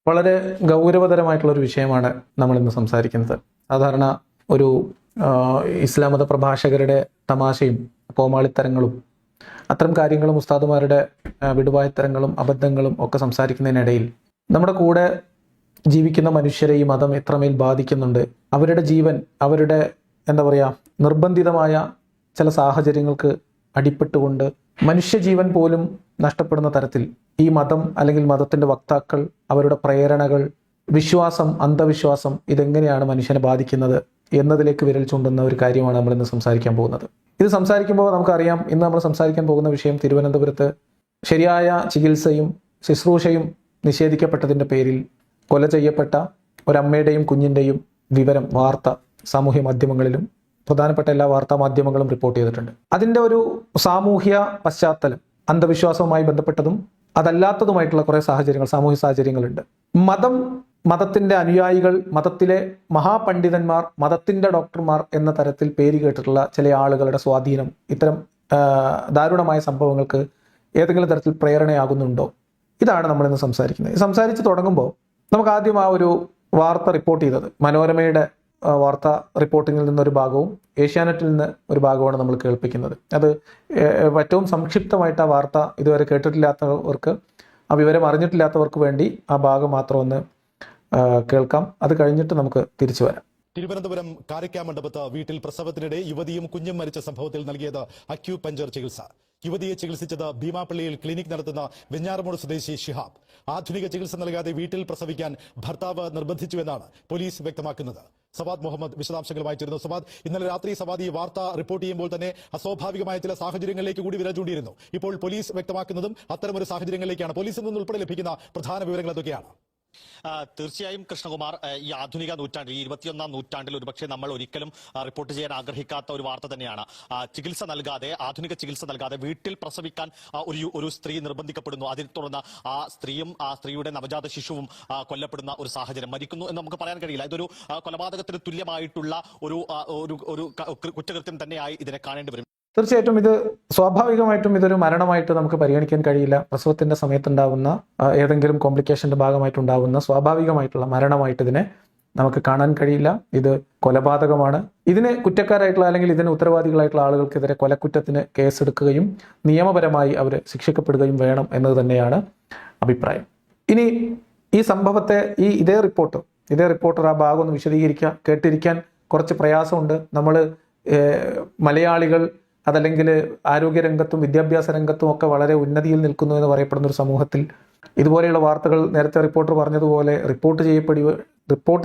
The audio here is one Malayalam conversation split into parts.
വളരെ ഗൗരവതരമായിട്ടുള്ളൊരു വിഷയമാണ് നമ്മളിന്ന് സംസാരിക്കുന്നത്. സാധാരണ ഒരു ഇസ്ലാം മത പ്രഭാഷകരുടെ തമാശയും കോമാളിത്തരങ്ങളും അത്തരം കാര്യങ്ങളും ഉസ്താദുമാരുടെ വിടുവായത്തരങ്ങളും അബദ്ധങ്ങളും ഒക്കെ സംസാരിക്കുന്നതിനിടയിൽ നമ്മുടെ കൂടെ ജീവിക്കുന്ന മനുഷ്യരെ ഈ മതം എത്രമേൽ ബാധിക്കുന്നുണ്ട്, അവരുടെ ജീവൻ, അവരുടെ നിർബന്ധിതമായ ചില സാഹചര്യങ്ങൾക്ക് അടിപ്പെട്ടുകൊണ്ട് മനുഷ്യജീവൻ പോലും നഷ്ടപ്പെടുന്ന തരത്തിൽ ഈ മതം അല്ലെങ്കിൽ മതത്തിൻ്റെ വക്താക്കൾ, അവരുടെ പ്രേരണകൾ, വിശ്വാസം, അന്ധവിശ്വാസം ഇതെങ്ങനെയാണ് മനുഷ്യനെ ബാധിക്കുന്നത് എന്നതിലേക്ക് വിരൽ ചൂണ്ടുന്ന ഒരു കാര്യമാണ് നമ്മൾ ഇന്ന് സംസാരിക്കാൻ പോകുന്നത്. ഇത് സംസാരിക്കുമ്പോൾ നമുക്കറിയാം, ഇന്ന് നമ്മൾ സംസാരിക്കാൻ പോകുന്ന വിഷയം തിരുവനന്തപുരത്ത് ശരിയായ ചികിത്സയും ശുശ്രൂഷയും നിഷേധിക്കപ്പെട്ടതിൻ്റെ പേരിൽ കൊല ചെയ്യപ്പെട്ട ഒരമ്മയുടെയും കുഞ്ഞിൻ്റെയും വിവരം വാർത്ത സാമൂഹ്യ മാധ്യമങ്ങളിലും പ്രധാനപ്പെട്ട എല്ലാ വാർത്താ മാധ്യമങ്ങളും റിപ്പോർട്ട് ചെയ്തിട്ടുണ്ട്. അതിൻ്റെ ഒരു സാമൂഹ്യ പശ്ചാത്തലം അന്ധവിശ്വാസവുമായി ബന്ധപ്പെട്ടതും അതല്ലാത്തതുമായിട്ടുള്ള കുറേ സാഹചര്യങ്ങൾ, സാമൂഹ്യ സാഹചര്യങ്ങളുണ്ട്. മതത്തിൻ്റെ അനുയായികൾ, മതത്തിലെ മഹാപണ്ഡിതന്മാർ, മതത്തിൻ്റെ ഡോക്ടർമാർ എന്ന തരത്തിൽ പേര് കേട്ടിട്ടുള്ള ചില ആളുകളുടെ സ്വാധീനം ഇത്തരം ദാരുണമായ സംഭവങ്ങൾക്ക് ഏതെങ്കിലും തരത്തിൽ പ്രേരണയാകുന്നുണ്ടോ? ഇതാണ് നമ്മളിന്ന് സംസാരിക്കുന്നത്. സംസാരിച്ച് തുടങ്ങുമ്പോൾ നമുക്ക് ആദ്യം ആ ഒരു വാർത്ത റിപ്പോർട്ട് ചെയ്തത് മനോരമയുടെ വാർത്താ റിപ്പോർട്ടിങ്ങിൽ നിന്നൊരു ഭാഗവും ഏഷ്യാനെറ്റിൽ നിന്ന് ഒരു ഭാഗവുമാണ് നമ്മൾ കേൾപ്പിക്കുന്നത്. അത് ഏറ്റവും സംക്ഷിപ്തമായിട്ട് ആ വാർത്ത ഇതുവരെ കേട്ടിട്ടില്ലാത്തവർക്ക്, ആ വിവരം അറിഞ്ഞിട്ടില്ലാത്തവർക്ക് വേണ്ടി ആ ഭാഗം മാത്രം ഒന്ന് കേൾക്കാം. അത് കഴിഞ്ഞിട്ട് നമുക്ക് തിരിച്ചു വരാം. തിരുവനന്തപുരം കാരക്കാമണ്ഡപത്ത് വീട്ടിൽ പ്രസവത്തിനിടെ യുവതിയും കുഞ്ഞും മരിച്ച സംഭവത്തിൽ നൽകിയത് അക്യൂപഞ്ചർ ചികിത്സ. യുവതിയെ ചികിത്സിച്ചത് ഭീമാപ്പള്ളിയിൽ ക്ലിനിക് നടത്തുന്ന വെഞ്ഞാറമൂട് സ്വദേശി ഷിഹാബ്. ആധുനിക ചികിത്സ നൽകാതെ വീട്ടിൽ പ്രസവിക്കാൻ ഭർത്താവ് നിർബന്ധിച്ചുവെന്നാണ് പോലീസ് വ്യക്തമാക്കുന്നത്. സവാദ് മുഹമ്മദ് വിശദാംശങ്ങളുമായി ചേരുന്നു. സവാദ്, ഇന്നലെ രാത്രി സവാദ് ഈ വാർത്ത റിപ്പോർട്ട് ചെയ്യുമ്പോൾ തന്നെ അസ്വാഭാവികമായ ചില സാഹചര്യങ്ങളിലേക്ക് കൂടി വിരൽ ചൂണ്ടിയിരുന്നു. ഇപ്പോൾ പോലീസ് വ്യക്തമാക്കുന്നതും അത്തരമൊരു സാഹചര്യങ്ങളിലേക്കാണ്. പോലീസിൽ നിന്ന് ഉൾപ്പെടെ ലഭിക്കുന്ന പ്രധാന വിവരങ്ങൾ എന്തൊക്കെയാണ്? തീർച്ചയായും കൃഷ്ണകുമാർ, ഈ ആധുനിക നൂറ്റാണ്ടിൽ, ഈ 21ാം നൂറ്റാണ്ടിൽ ഒരുപക്ഷെ നമ്മൾ ഒരിക്കലും റിപ്പോർട്ട് ചെയ്യാൻ ആഗ്രഹിക്കാത്ത ഒരു വാർത്ത തന്നെയാണ്. ചികിത്സ നൽകാതെ, ആധുനിക ചികിത്സ നൽകാതെ വീട്ടിൽ പ്രസവിക്കാൻ ഒരു സ്ത്രീ നിർബന്ധിക്കപ്പെടുന്നു. അതിനെ തുടർന്ന് ആ സ്ത്രീയും ആ സ്ത്രീയുടെ നവജാത ശിശുവും കൊല്ലപ്പെടുന്ന ഒരു സാഹചര്യം, മരിക്കുന്നു എന്ന് നമുക്ക് പറയാൻ കഴിയില്ല. ഇതൊരു കൊലപാതകത്തിന് തുല്യമായിട്ടുള്ള ഒരു കുറ്റകൃത്യം തന്നെയായി ഇതിനെ കാണേണ്ടി വരും. തീർച്ചയായിട്ടും ഇത് സ്വാഭാവികമായിട്ടും ഇതൊരു മരണമായിട്ട് നമുക്ക് പരിഗണിക്കാൻ കഴിയില്ല. പ്രസവത്തിന്റെ സമയത്തുണ്ടാവുന്ന ഏതെങ്കിലും കോംപ്ലിക്കേഷന്റെ ഭാഗമായിട്ടുണ്ടാവുന്ന സ്വാഭാവികമായിട്ടുള്ള മരണമായിട്ട് ഇതിനെ നമുക്ക് കാണാൻ കഴിയില്ല. ഇത് കൊലപാതകമാണ്. ഇതിന് കുറ്റക്കാരായിട്ടുള്ള അല്ലെങ്കിൽ ഇതിന് ഉത്തരവാദികളായിട്ടുള്ള ആളുകൾക്കെതിരെ കൊലക്കുറ്റത്തിന് കേസെടുക്കുകയും നിയമപരമായി അവർ ശിക്ഷിക്കപ്പെടുകയും വേണം എന്നത് തന്നെയാണ് അഭിപ്രായം. ഇനി ഈ സംഭവത്തെ ഇതേ റിപ്പോർട്ടർ ആ ഭാഗം ഒന്ന് കേട്ടിരിക്കാൻ കുറച്ച് പ്രയാസമുണ്ട്. നമ്മൾ മലയാളികൾ അതല്ലെങ്കിൽ ആരോഗ്യരംഗത്തും വിദ്യാഭ്യാസ രംഗത്തും ഒക്കെ വളരെ ഉന്നതിയിൽ നിൽക്കുന്നു എന്ന് പറയപ്പെടുന്ന ഒരു സമൂഹത്തിൽ ഇതുപോലെയുള്ള വാർത്തകൾ നേരത്തെ റിപ്പോർട്ടർ പറഞ്ഞതുപോലെ റിപ്പോർട്ട്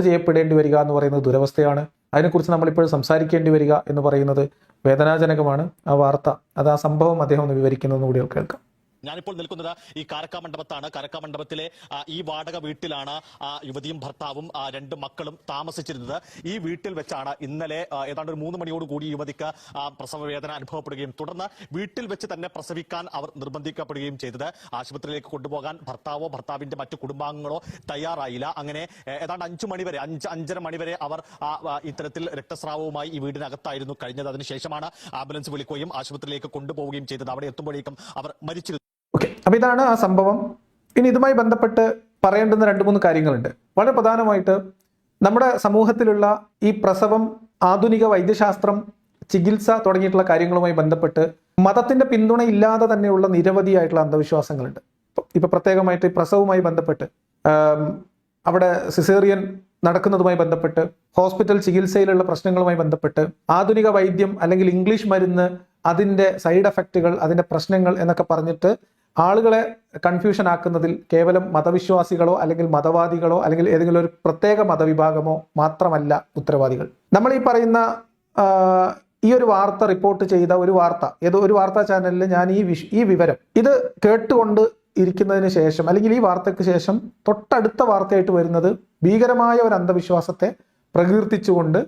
ചെയ്യപ്പെടേണ്ടി വരിക എന്ന് പറയുന്നത് ദുരവസ്ഥയാണ്. അതിനെക്കുറിച്ച് നമ്മളിപ്പോഴും സംസാരിക്കേണ്ടി വരിക എന്ന് പറയുന്നത് വേദനാജനകമാണ്. ആ വാർത്ത, ആ സംഭവം അദ്ദേഹം ഒന്ന് വിവരിക്കുന്നതെന്ന് കൂടി കേൾക്കാം. ഞാനിപ്പോൾ നിൽക്കുന്നത് ഈ കാരക്കാമണ്ഡപത്താണ്. കാരക്കാമണ്ഡപത്തിലെ ഈ വാടക വീട്ടിലാണ് യുവതിയും ഭർത്താവും 2 മക്കളും താമസിച്ചിരുന്നത്. ഈ വീട്ടിൽ വെച്ചാണ് ഇന്നലെ ഏതാണ്ട് ഒരു 3 മണിയോടുകൂടി യുവതിക്ക് പ്രസവ വേദന അനുഭവപ്പെടുകയും തുടർന്ന് വീട്ടിൽ വെച്ച് തന്നെ പ്രസവിക്കാൻ അവർ നിർബന്ധിക്കപ്പെടുകയും ചെയ്തത്. ആശുപത്രിയിലേക്ക് കൊണ്ടുപോകാൻ ഭർത്താവിന്റെ മറ്റു കുടുംബാംഗങ്ങളോ തയ്യാറായില്ല. അങ്ങനെ ഏതാണ്ട് 5:30 മണിവരെ അവർ ഇത്തരത്തിൽ രക്തസ്രാവവുമായി ഈ വീടിനകത്തായിരുന്നു കഴിഞ്ഞത്. അതിനുശേഷമാണ് ആംബുലൻസ് വിളിക്കുകയും ആശുപത്രിയിലേക്ക് കൊണ്ടുപോവുകയും ചെയ്തത്. അവിടെ എത്തുമ്പോഴേക്കും അവർ മരിച്ചിരുന്നു. അപ്പൊ ഇതാണ് ആ സംഭവം. ഇനി ഇതുമായി ബന്ധപ്പെട്ട് പറയേണ്ടുന്ന 2-3 കാര്യങ്ങളുണ്ട്. വളരെ പ്രധാനമായിട്ട് നമ്മുടെ സമൂഹത്തിലുള്ള ഈ പ്രസവം, ആധുനിക വൈദ്യശാസ്ത്രം, ചികിത്സ തുടങ്ങിയിട്ടുള്ള കാര്യങ്ങളുമായി ബന്ധപ്പെട്ട് മതത്തിന്റെ പിന്തുണ ഇല്ലാതെ തന്നെയുള്ള നിരവധിയായിട്ടുള്ള അന്ധവിശ്വാസങ്ങളുണ്ട്. ഇപ്പൊ പ്രത്യേകമായിട്ട് ഈ പ്രസവവുമായി ബന്ധപ്പെട്ട്, അവിടെ സിസേറിയൻ നടക്കുന്നതുമായി ബന്ധപ്പെട്ട്, ഹോസ്പിറ്റൽ ചികിത്സയിലുള്ള പ്രശ്നങ്ങളുമായി ബന്ധപ്പെട്ട്, ആധുനിക വൈദ്യം അല്ലെങ്കിൽ ഇംഗ്ലീഷ് മരുന്ന്, അതിൻ്റെ സൈഡ് എഫക്റ്റുകൾ, അതിൻ്റെ പ്രശ്നങ്ങൾ എന്നൊക്കെ പറഞ്ഞിട്ട് ആളുകളെ കൺഫ്യൂഷൻ ആക്കുന്നതിൽ കേവലം മതവിശ്വാസികളോ അല്ലെങ്കിൽ മതവാദികളോ അല്ലെങ്കിൽ ഏതെങ്കിലും ഒരു പ്രത്യേക മതവിഭാഗമോ മാത്രമല്ല ഉത്തരവാദികൾ. നമ്മൾ ഈ പറയുന്ന ഈ ഒരു വാർത്ത റിപ്പോർട്ട് ചെയ്ത ഒരു വാർത്താ ചാനലിൽ ഞാൻ ഈ വിവരം ഇത് കേട്ടുകൊണ്ട് ഇരിക്കുന്നതിന് ശേഷം അല്ലെങ്കിൽ ഈ വാർത്തയ്ക്ക് ശേഷം തൊട്ടടുത്ത വാർത്തയായിട്ട് വരുന്നത് ഭീകരമായ ഒരു അന്ധവിശ്വാസത്തെ പ്രകീർത്തിച്ചുകൊണ്ട്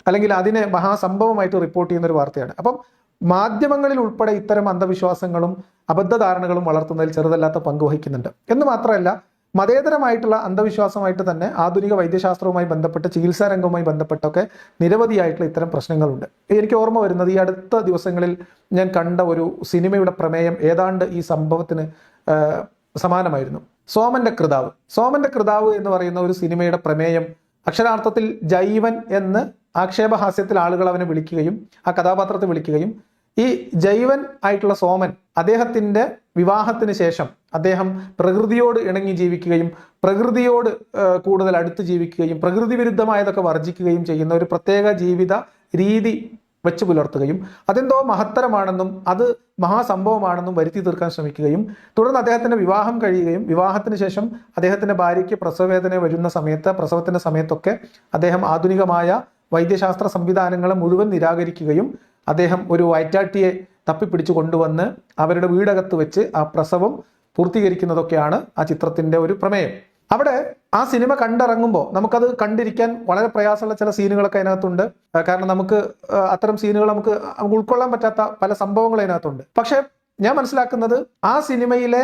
അല്ലെങ്കിൽ അതിനെ മഹാസംഭവമായിട്ട് റിപ്പോർട്ട് ചെയ്യുന്ന ഒരു വാർത്തയാണ്. അപ്പം മാധ്യമങ്ങളിൽ ഉൾപ്പെടെ ഇത്തരം അന്ധവിശ്വാസങ്ങളും അബദ്ധധാരണകളും വളർത്തുന്നതിൽ ചെറുതല്ലാത്ത പങ്ക് വഹിക്കുന്നുണ്ട് എന്ന് മാത്രമല്ല, മതേതരമായിട്ടുള്ള അന്ധവിശ്വാസമായിട്ട് തന്നെ ആധുനിക വൈദ്യശാസ്ത്രവുമായി ബന്ധപ്പെട്ട്, ചികിത്സാ രംഗവുമായി ബന്ധപ്പെട്ടൊക്കെ നിരവധിയായിട്ടുള്ള ഇത്തരം പ്രശ്നങ്ങളുണ്ട്. എനിക്ക് ഓർമ്മ വരുന്നത്, ഈ അടുത്ത ദിവസങ്ങളിൽ ഞാൻ കണ്ട ഒരു സിനിമയുടെ പ്രമേയം ഏതാണ്ട് ഈ സംഭവത്തിന് സമാനമായിരുന്നു. സോമന്റെ കൃതാവ് എന്ന് പറയുന്ന ഒരു സിനിമയുടെ പ്രമേയം അക്ഷരാർത്ഥത്തിൽ ജൈവൻ എന്ന് ആക്ഷേപഹാസ്യത്തിൽ ആളുകൾ അവനെ വിളിക്കുകയും ആ കഥാപാത്രത്തെ വിളിക്കുകയും ഈ ജൈവൻ ആയിട്ടുള്ള സോമൻ അദ്ദേഹത്തിന്റെ വിവാഹത്തിന് ശേഷം അദ്ദേഹം പ്രകൃതിയോട് ഇണങ്ങി ജീവിക്കുകയും പ്രകൃതിയോട് കൂടുതൽ അടുത്ത് ജീവിക്കുകയും പ്രകൃതി വിരുദ്ധമായതൊക്കെ വർജിക്കുകയും ചെയ്യുന്ന ഒരു പ്രത്യേക ജീവിത രീതി വെച്ച് പുലർത്തുകയും അതെന്തോ മഹത്തരമാണെന്നും അത് മഹാസംഭവമാണെന്നും വരുത്തി തീർക്കാൻ ശ്രമിക്കുകയും തുടർന്ന് അദ്ദേഹത്തിന്റെ വിവാഹം കഴിയുകയും വിവാഹത്തിന് ശേഷം അദ്ദേഹത്തിന്റെ ഭാര്യയ്ക്ക് പ്രസവവേദന വരുന്ന സമയത്ത് പ്രസവത്തിന്റെ സമയത്തൊക്കെ അദ്ദേഹം ആധുനികമായ വൈദ്യശാസ്ത്ര സംവിധാനങ്ങളെ മുഴുവൻ നിരാകരിക്കുകയും അദ്ദേഹം ഒരു വയറ്റാട്ടിയെ തപ്പിപ്പിടിച്ചു കൊണ്ടുവന്ന് അവരുടെ വീടകത്ത് വെച്ച് ആ പ്രസവം പൂർത്തീകരിക്കുന്നതൊക്കെയാണ് ആ ചിത്രത്തിന്റെ ഒരു പ്രമേയം. അവിടെ ആ സിനിമ കണ്ടിറങ്ങുമ്പോൾ നമുക്കത് കണ്ടിരിക്കാൻ വളരെ പ്രയാസമുള്ള ചില സീനുകളൊക്കെ അതിനകത്തുണ്ട്. കാരണം നമുക്ക് അത്തരം സീനുകൾ നമുക്ക് ഉൾക്കൊള്ളാൻ പറ്റാത്ത പല സംഭവങ്ങൾ അതിനകത്തുണ്ട്. പക്ഷെ ഞാൻ മനസ്സിലാക്കുന്നത് ആ സിനിമയിലെ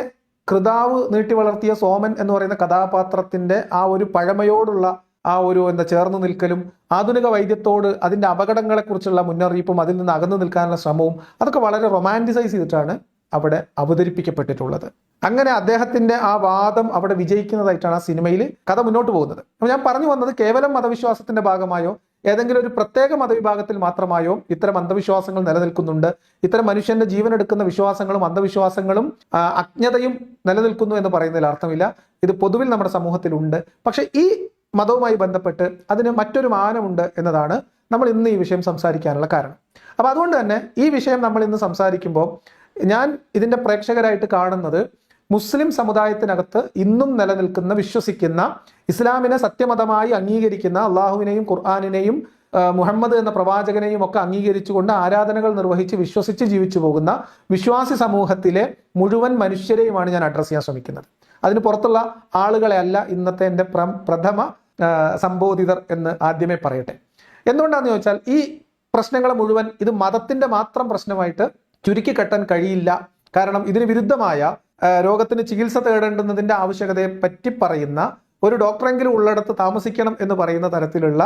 കൃതാവ് നീട്ടി വളർത്തിയ സോമൻ എന്ന് പറയുന്ന കഥാപാത്രത്തിന്റെ ആ ഒരു പഴമയോടുള്ള ആ ഒരു ചേർന്ന് നിൽക്കലും ആധുനിക വൈദ്യത്തോട് അതിന്റെ അപകടങ്ങളെക്കുറിച്ചുള്ള മുന്നറിയിപ്പും അതിൽ നിന്ന് അകന്നു നിൽക്കാനുള്ള ശ്രമവും അതൊക്കെ വളരെ റൊമാൻറ്റിസൈസ് ചെയ്തിട്ടാണ് അവിടെ അവതരിപ്പിക്കപ്പെട്ടിട്ടുള്ളത്. അങ്ങനെ അദ്ദേഹത്തിന്റെ ആ വാദം അവിടെ വിജയിക്കുന്നതായിട്ടാണ് ആ സിനിമയിൽ കഥ മുന്നോട്ട് പോകുന്നത്. അപ്പോൾ ഞാൻ പറഞ്ഞു വന്നത് കേവലം മതവിശ്വാസത്തിന്റെ ഭാഗമായോ ഏതെങ്കിലും ഒരു പ്രത്യേക മതവിഭാഗത്തിൽ മാത്രമായോ ഇത്തരം അന്ധവിശ്വാസങ്ങൾ നിലനിൽക്കുന്നുണ്ട്, ഇത്തരം മനുഷ്യന്റെ ജീവൻ എടുക്കുന്ന വിശ്വാസങ്ങളും അന്ധവിശ്വാസങ്ങളും അജ്ഞതയും നിലനിൽക്കുന്നു എന്ന് പറയുന്നതിൽ അർത്ഥമില്ല. ഇത് പൊതുവിൽ നമ്മുടെ സമൂഹത്തിലുണ്ട്. പക്ഷെ ഈ മതവുമായി ബന്ധപ്പെട്ട് അതിന് മറ്റൊരു മാനമുണ്ട് എന്നതാണ് നമ്മൾ ഇന്ന് ഈ വിഷയം സംസാരിക്കാനുള്ള കാരണം. അപ്പൊ അതുകൊണ്ട് തന്നെ ഈ വിഷയം നമ്മൾ ഇന്ന് സംസാരിക്കുമ്പോൾ ഞാൻ ഇതിന്റെ പ്രേക്ഷകരായിട്ട് കാണുന്നത് മുസ്ലിം സമുദായത്തിനകത്ത് ഇന്നും നിലനിൽക്കുന്ന വിശ്വസിക്കുന്ന ഇസ്ലാമിനെ സത്യമതമായി അംഗീകരിക്കുന്ന അള്ളാഹുവിനെയും ഖുർആാനിനെയും മുഹമ്മദ് എന്ന പ്രവാചകനെയും ഒക്കെ അംഗീകരിച്ചുകൊണ്ട് ആരാധനകൾ നിർവഹിച്ച് വിശ്വസിച്ച് ജീവിച്ചു പോകുന്ന വിശ്വാസി സമൂഹത്തിലെ മുഴുവൻ മനുഷ്യരെയുമാണ് ഞാൻ അഡ്രസ്സ് ചെയ്യാൻ ശ്രമിക്കുന്നത്. അതിന് പുറത്തുള്ള ആളുകളെ അല്ല ഇന്നത്തെ എൻ്റെ പ്രഥമ സംബോധിതർ എന്ന് ആദ്യമേ പറയട്ടെ. എന്തുകൊണ്ടാണെന്ന് ചോദിച്ചാൽ ഈ പ്രശ്നങ്ങളെ മുഴുവൻ ഇത് മതത്തിന്റെ മാത്രം പ്രശ്നമായിട്ട് ചുരുക്കി കെട്ടാൻ കഴിയില്ല. കാരണം ഇതിന് വിരുദ്ധമായ രോഗത്തിന് ചികിത്സ തേടേണ്ടുന്നതിന്റെ ആവശ്യകതയെ പറ്റി പറയുന്ന ഒരു ഡോക്ടറെങ്കിലും ഉള്ളിടത്ത് താമസിക്കണം എന്ന് പറയുന്ന തരത്തിലുള്ള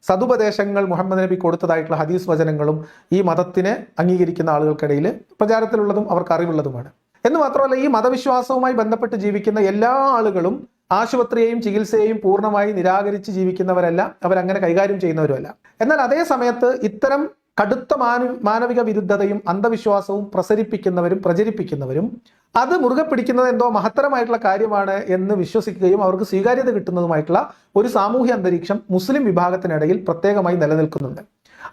സതുപദേശങ്ങൾ മുഹമ്മദ് നബി കൊടുത്തതായിട്ടുള്ള ഹദീസ് വചനങ്ങളും ഈ മതത്തിനെ അംഗീകരിക്കുന്ന ആളുകൾക്കിടയിൽ പ്രചാരത്തിലുള്ളതും അവർക്ക് അറിവുള്ളതുമാണ്. എന്ന് മാത്രമല്ല ഈ മതവിശ്വാസവുമായി ബന്ധപ്പെട്ട് ജീവിക്കുന്ന എല്ലാ ആളുകളും ആശുപത്രിയെയും ചികിത്സയെയും പൂർണ്ണമായി നിരാകരിച്ച് ജീവിക്കുന്നവരല്ല, അവരങ്ങനെ കൈകാര്യം ചെയ്യുന്നവരുമല്ല. എന്നാൽ അതേ സമയത്ത് ഇത്തരം കടുത്ത മാനവിക വിരുദ്ധതയും അന്ധവിശ്വാസവും പ്രചരിപ്പിക്കുന്നവരും അത് മുറുകെ പിടിക്കുന്നത് എന്തോ മഹത്തരമായിട്ടുള്ള കാര്യമാണ് എന്ന് വിശ്വസിക്കുകയും അവർക്ക് സ്വീകാര്യത കിട്ടുന്നതുമായിട്ടുള്ള ഒരു സാമൂഹ്യ അന്തരീക്ഷം മുസ്ലിം വിഭാഗത്തിനിടയിൽ പ്രത്യേകമായി നിലനിൽക്കുന്നുണ്ട്.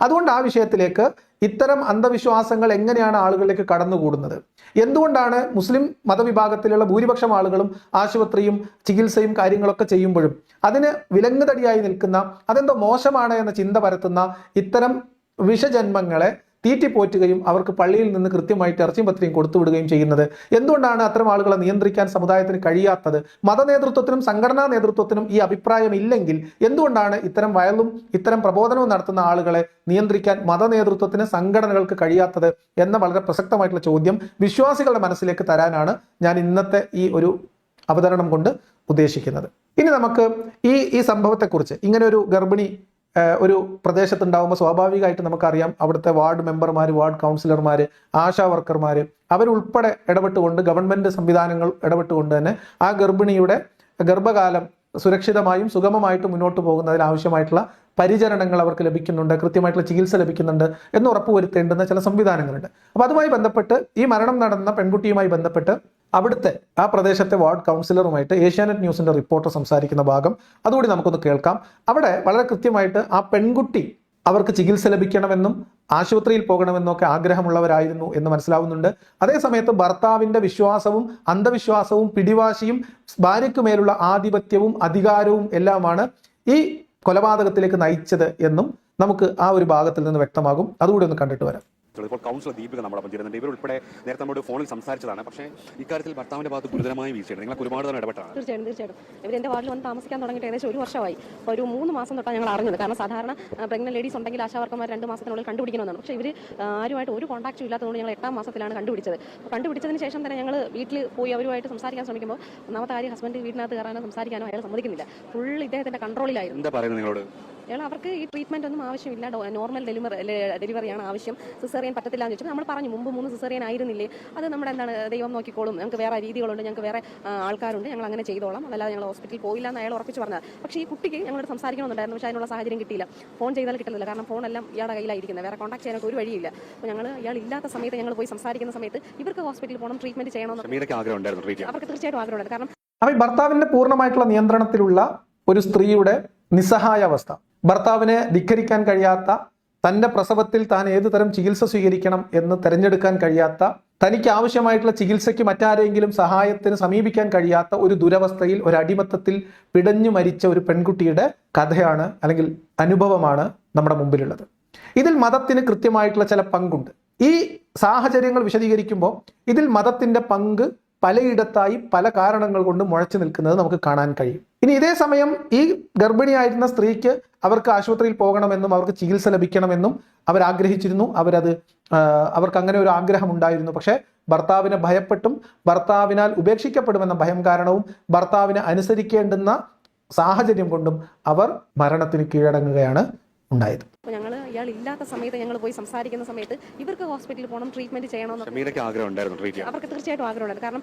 അതുകൊണ്ട് ആ വിഷയത്തിലേക്ക് ഇത്തരം അന്ധവിശ്വാസങ്ങൾ എങ്ങനെയാണ് ആളുകളിലേക്ക് കടന്നുകൂടുന്നത്, എന്തുകൊണ്ടാണ് മുസ്ലിം മതവിഭാഗത്തിലുള്ള ഭൂരിപക്ഷം ആളുകളും ആശുപത്രിയും ചികിത്സയും കാര്യങ്ങളൊക്കെ ചെയ്യുമ്പോഴും അതിന് വിലങ്ങുതടിയായി നിൽക്കുന്ന അതെന്തോ മോശമാണ് എന്ന ചിന്ത പരത്തുന്ന ഇത്തരം വിഷജന്മങ്ങളെ തീറ്റിപ്പോറ്റുകയും അവർക്ക് പള്ളിയിൽ നിന്ന് കൃത്യമായിട്ട് ഇറച്ചിയും പത്രിയും കൊടുത്തുവിടുകയും ചെയ്യുന്നത് എന്തുകൊണ്ടാണ് അത്തരം ആളുകളെ നിയന്ത്രിക്കാൻ സമുദായത്തിന് കഴിയാത്തത്? മതനേതൃത്വത്തിനും സംഘടനാ നേതൃത്വത്തിനും ഈ അഭിപ്രായം ഇല്ലെങ്കിൽ എന്തുകൊണ്ടാണ് ഇത്തരം വയലും ഇത്തരം പ്രബോധനവും നടത്തുന്ന ആളുകളെ നിയന്ത്രിക്കാൻ മതനേതൃത്വത്തിന് സംഘടനകൾക്ക് കഴിയാത്തത് എന്ന വളരെ പ്രസക്തമായിട്ടുള്ള ചോദ്യം വിശ്വാസികളുടെ മനസ്സിലേക്ക് തരാനാണ് ഞാൻ ഇന്നത്തെ ഈ ഒരു അവതരണം കൊണ്ട് ഉദ്ദേശിക്കുന്നത്. ഇനി നമുക്ക് ഈ സംഭവത്തെക്കുറിച്ച്, ഇങ്ങനെ ഒരു ഗർഭിണി ഒരു പ്രദേശത്തുണ്ടാകുമ്പോൾ സ്വാഭാവികമായിട്ട് നമുക്കറിയാം അവിടുത്തെ വാർഡ് മെമ്പർമാർ, വാർഡ് കൗൺസിലർമാർ, ആശാ വർക്കർമാർ അവരുൾപ്പെടെ ഇടപെട്ടുകൊണ്ട് ഗവൺമെന്റ് സംവിധാനങ്ങൾ ഇടപെട്ടുകൊണ്ട് തന്നെ ആ ഗർഭിണിയുടെ ഗർഭകാലം സുരക്ഷിതമായും സുഗമമായിട്ടും മുന്നോട്ട് പോകുന്നതിൽ ആവശ്യമായിട്ടുള്ള പരിചരണങ്ങൾ അവർക്ക് ലഭിക്കുന്നുണ്ട്, കൃത്യമായിട്ടുള്ള ചികിത്സ ലഭിക്കുന്നുണ്ട് എന്ന് ഉറപ്പുവരുത്തേണ്ടുന്ന ചില സംവിധാനങ്ങളുണ്ട്. അപ്പോൾ അതുമായി ബന്ധപ്പെട്ട് ഈ മരണം നടന്ന പെൺകുട്ടിയുമായി ബന്ധപ്പെട്ട് അവിടുത്തെ ആ പ്രദേശത്തെ വാർഡ് കൗൺസിലറുമായിട്ട് ഏഷ്യാനെറ്റ് ന്യൂസിന്റെ റിപ്പോർട്ടർ സംസാരിക്കുന്ന ഭാഗം അതുകൂടി നമുക്കൊന്ന് കേൾക്കാം. അവിടെ വളരെ കൃത്യമായിട്ട് ആ പെൺകുട്ടി അവർക്ക് ചികിത്സ ലഭിക്കണമെന്നും ആശുപത്രിയിൽ പോകണമെന്നും ഒക്കെ ആഗ്രഹമുള്ളവരായിരുന്നു എന്ന് മനസ്സിലാവുന്നുണ്ട്. അതേസമയത്ത് ഭർത്താവിന്റെ വിശ്വാസവും അന്ധവിശ്വാസവും പിടിവാശിയും ഭാര്യയ്ക്ക് മേലുള്ള ആധിപത്യവും അധികാരവും എല്ലാമാണ് ഈ കൊലപാതകത്തിലേക്ക് നയിച്ചത് എന്നും നമുക്ക് ആ ഒരു ഭാഗത്തിൽ നിന്ന് വ്യക്തമാകും. അതുകൂടി ഒന്ന് കണ്ടിട്ട് വരാം. ഇപ്പോൾ കൗൺസിലർ ദീപിക നമ്മളൊപ്പം ചേരുന്നുണ്ട്. ഇവർ ഉൾപ്പെടെ നേരത്തെ നമ്മുടെ ഫോണിൽ സംസാരിച്ചതാണ്. പക്ഷേ ഇക്കാര്യത്തിൽ ഭർത്താവിന്റെ ഭാഗത്ത് ഗുരുതരമായ വീഴ്ചയാണ്. നിങ്ങൾ ഒരുപാട് തന്നെ ഇടപെട്ടാണ്. തീർച്ചയായിട്ടും ഇവർ എൻ്റെ വാർഡിൽ വന്ന് താമസിക്കാൻ തുടങ്ങിയിട്ട് ഏകദേശം 1 വർഷമായി. ഒരു 3 മാസം തൊട്ടാണ് ഞങ്ങൾ അറിഞ്ഞത്. കാരണം സാധാരണ പ്രഗ്നന്റ് ലേഡീസ് ഉണ്ടെങ്കിൽ ആശാവർക്കന്മാർ 2 മാസത്തിനുള്ളിൽ കണ്ടുപിടിക്കണമെന്നാണ്. പക്ഷേ ഇവർ ആരുമായിട്ട് ഒരു കോൺടാക്റ്റും ഇല്ലാത്തതുകൊണ്ട് ഞങ്ങൾ 8ാം മാസത്തിലാണ് കണ്ടുപിടിച്ചത്. കണ്ടുപിടിച്ചതിന് ശേഷം തന്നെ ഞങ്ങൾ വീട്ടിൽ പോയി അവരുമായിട്ട് സംസാരിക്കാൻ ശ്രമിക്കുമ്പോൾ ഒന്നാമത്തെ കാര്യം ഹസ്ബൻഡ് വീട്ടിനകത്ത് കയറാനോ സംസാരിക്കാനോ അയാൾ സമ്മതിക്കുന്നില്ല. ഫുൾ ഇദ്ദേഹത്തിന്റെ കൺട്രോളിലായിരുന്നു. എന്താ പറയുന്നത് നിങ്ങളോട്? അയാൾ അവർക്ക് ഈ ട്രീറ്റ്മെന്റ് ഒന്നും ആവശ്യമില്ല, നോർമൽ ഡെലിവറിയാണ് ആവശ്യം, സിസേറിയൻ പറ്റത്തില്ല എന്ന് വെച്ചാൽ നമ്മൾ പറഞ്ഞു മുമ്പ് 3 സിസേറിയൻ ആയിരുന്നില്ലേ, അത് നമ്മുടെ എന്താണ് ദൈവം നോക്കിക്കോളും, ഞങ്ങൾക്ക് വേറെ രീതികളുണ്ട്, ഞങ്ങൾക്ക് വേറെ ആൾക്കാരുണ്ട്, ഞങ്ങൾ അങ്ങനെ ചെയ്തോളാം, അതല്ലാതെ ഞങ്ങൾ ഹോസ്പിറ്റലിൽ പോയില്ല എന്ന് അയാൾ ഉറപ്പിച്ച് പറഞ്ഞത്. പക്ഷേ ഈ കുട്ടിക്ക് ഞങ്ങളോട് സംസാരിക്കണമെന്നുണ്ടായിരുന്നു, പക്ഷേ അതിനുള്ള സാഹചര്യം കിട്ടിയില്ല. ഫോൺ ചെയ്താൽ കിട്ടുന്നില്ല, കാരണം ഫോണെല്ലാം ഇയാളുടെ കയ്യിലായിരിക്കുന്നത്, വേറെ കോൺടാക്ട് ചെയ്യാനൊക്കെ ഒരു വഴിയില്ല. അപ്പോൾ ഞങ്ങൾ ഇയാൾ ഇല്ലാത്ത സമയത്ത് ഞങ്ങൾ പോയി സംസാരിക്കുന്ന സമയത്ത് ഇവർക്ക് ഹോസ്പിറ്റലിൽ പോകണം, ട്രീറ്റ്മെന്റ് ചെയ്യണമെന്ന് അവർക്ക് തീർച്ചയായിട്ടും ആഗ്രഹമുണ്ട്. കാരണം അപ്പോൾ ഈ ഭർത്താവിന്റെ പൂർണ്ണമായിട്ടുള്ള നിയന്ത്രണത്തിലുള്ള ഒരു സ്ത്രീയുടെ നിസ്സഹായ അവസ്ഥ, ഭർത്താവിനെ ധിക്കരിക്കാൻ കഴിയാത്ത, തന്റെ പ്രസവത്തിൽ താൻ ഏതു തരം ചികിത്സ സ്വീകരിക്കണം എന്ന് തിരഞ്ഞെടുക്കാൻ കഴിയാത്ത, തനിക്ക് ആവശ്യമായിട്ടുള്ള ചികിത്സയ്ക്ക് മറ്റാരെങ്കിലും സഹായത്തിന് സമീപിക്കാൻ കഴിയാത്ത ഒരു ദുരവസ്ഥയിൽ, ഒരു അടിമത്തത്തിൽ പിടഞ്ഞു മരിച്ച ഒരു പെൺകുട്ടിയുടെ കഥയാണ് അല്ലെങ്കിൽ അനുഭവമാണ് നമ്മുടെ മുമ്പിലുള്ളത്. ഇതിൽ മതത്തിന് കൃത്യമായിട്ടുള്ള ചില പങ്കുണ്ട്. ഈ സാഹചര്യങ്ങൾ വിശദീകരിക്കുമ്പോൾ ഇതിൽ മതത്തിന്റെ പങ്ക് പലയിടത്തായി പല കാരണങ്ങൾ കൊണ്ട് മുഴച്ചു നിൽക്കുന്നത് നമുക്ക് കാണാൻ കഴിയും. ഇനി ഇതേ സമയം ഈ ഗർഭിണിയായിരുന്ന സ്ത്രീക്ക് അവർക്ക് ആശുപത്രിയിൽ പോകണമെന്നും അവർക്ക് ചികിത്സ ലഭിക്കണമെന്നും അവർ ആഗ്രഹിച്ചിരുന്നു. അവർക്ക് അങ്ങനെ ഒരു ആഗ്രഹം ഉണ്ടായിരുന്നു. പക്ഷേ ഭർത്താവിനെ ഭയപ്പെട്ടും ഭർത്താവിനാൽ ഉപേക്ഷിക്കപ്പെടുമെന്ന ഭയം കാരണവും ഭർത്താവിനെ അനുസരിക്കേണ്ടുന്ന സാഹചര്യം കൊണ്ടും അവർ മരണത്തിന് കീഴടങ്ങുകയാണ് ഉണ്ടായത്. അപ്പോൾ ഞങ്ങൾ ഇയാൾ ഇല്ലാത്ത സമയത്ത് ഞങ്ങൾ പോയി സംസാരിക്കുന്ന സമയത്ത് ഇവർക്ക് ഹോസ്പിറ്റലിൽ പോകണം, ട്രീറ്റ്മെന്റ് ചെയ്യണമെന്ന് അവർക്ക് തീർച്ചയായിട്ടും ആഗ്രഹമുണ്ട്. കാരണം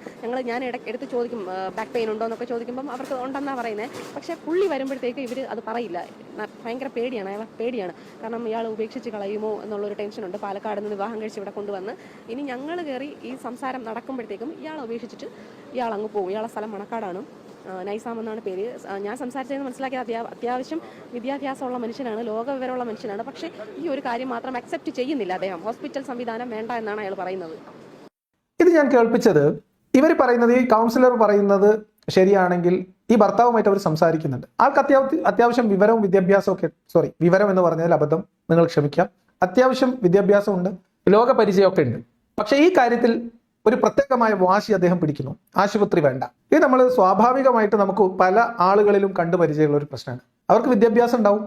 ഞാൻ എടുത്ത് ചോദിക്കും ബാക്ക് പെയിൻ ഉണ്ടോ എന്നൊക്കെ ചോദിക്കുമ്പം അവർക്ക് ഉണ്ടെന്നാണ് പറയുന്നത്. പക്ഷേ പുള്ളി വരുമ്പോഴത്തേക്ക് ഇവർ അത് പറയില്ല. ഭയങ്കര പേടിയാണ്, അയാൾ പേടിയാണ്. കാരണം ഇയാൾ ഉപേക്ഷിച്ച് കളയുമോ എന്നുള്ളൊരു ടെൻഷനുണ്ട്. പാലക്കാട് നിന്ന് വിവാഹം കഴിച്ച് ഇവിടെ കൊണ്ടുവന്ന് ഇനി ഞങ്ങൾ കയറി ഈ സംസാരം നടക്കുമ്പോഴത്തേക്കും ഇയാൾ ഉപേക്ഷിച്ചിട്ട് ഇയാൾ അങ്ങ് പോകും. ഇയാളെ സ്ഥലം മണക്കാടാണ്, നൈസാം എന്നാണ് പേര്. ഞാൻ സംസാരിച്ചതെന്ന് മനസ്സിലാക്കിയ അത്യാവശ്യം വിദ്യാഭ്യാസമുള്ള മനുഷ്യനാണ്, ലോകവിവരമുള്ള മനുഷ്യനാണ്. പക്ഷേ ഈ ഒരു കാര്യം മാത്രം അക്സെപ്റ്റ് ചെയ്യുന്നില്ല അദ്ദേഹം. ഹോസ്പിറ്റൽ സംവിധാനം വേണ്ട എന്നാണ് അയാൾ പറയുന്നത്. ഇത് ഞാൻ കേൾപ്പിച്ചത് ഇവർ പറയുന്നത്, ഈ കൗൺസിലർ പറയുന്നത് ശരിയാണെങ്കിൽ ഈ ഭർത്താവുമായിട്ട് അവർ സംസാരിക്കുന്നുണ്ട്. ആൾക്ക് അത്യാവശ്യം വിവരവും വിദ്യാഭ്യാസവും ഒക്കെ, വിവരം എന്ന് പറഞ്ഞാൽ അബദ്ധം, നിങ്ങൾ ക്ഷമിക്കാം, അത്യാവശ്യം വിദ്യാഭ്യാസമുണ്ട്, ലോക പരിചയമൊക്കെ ഉണ്ട്. പക്ഷേ ഈ കാര്യത്തിൽ ഒരു പ്രത്യേകമായ വാശി അദ്ദേഹം പിടിക്കുന്നു. ആശുപത്രി വേണ്ട. ഇത് നമ്മൾ സ്വാഭാവികമായിട്ട് നമുക്ക് പല ആളുകളിലും കണ്ടുപരിചയമുള്ള ഒരു പ്രശ്നമാണ്. അവർക്ക് വിദ്യാഭ്യാസം ഉണ്ടാവും,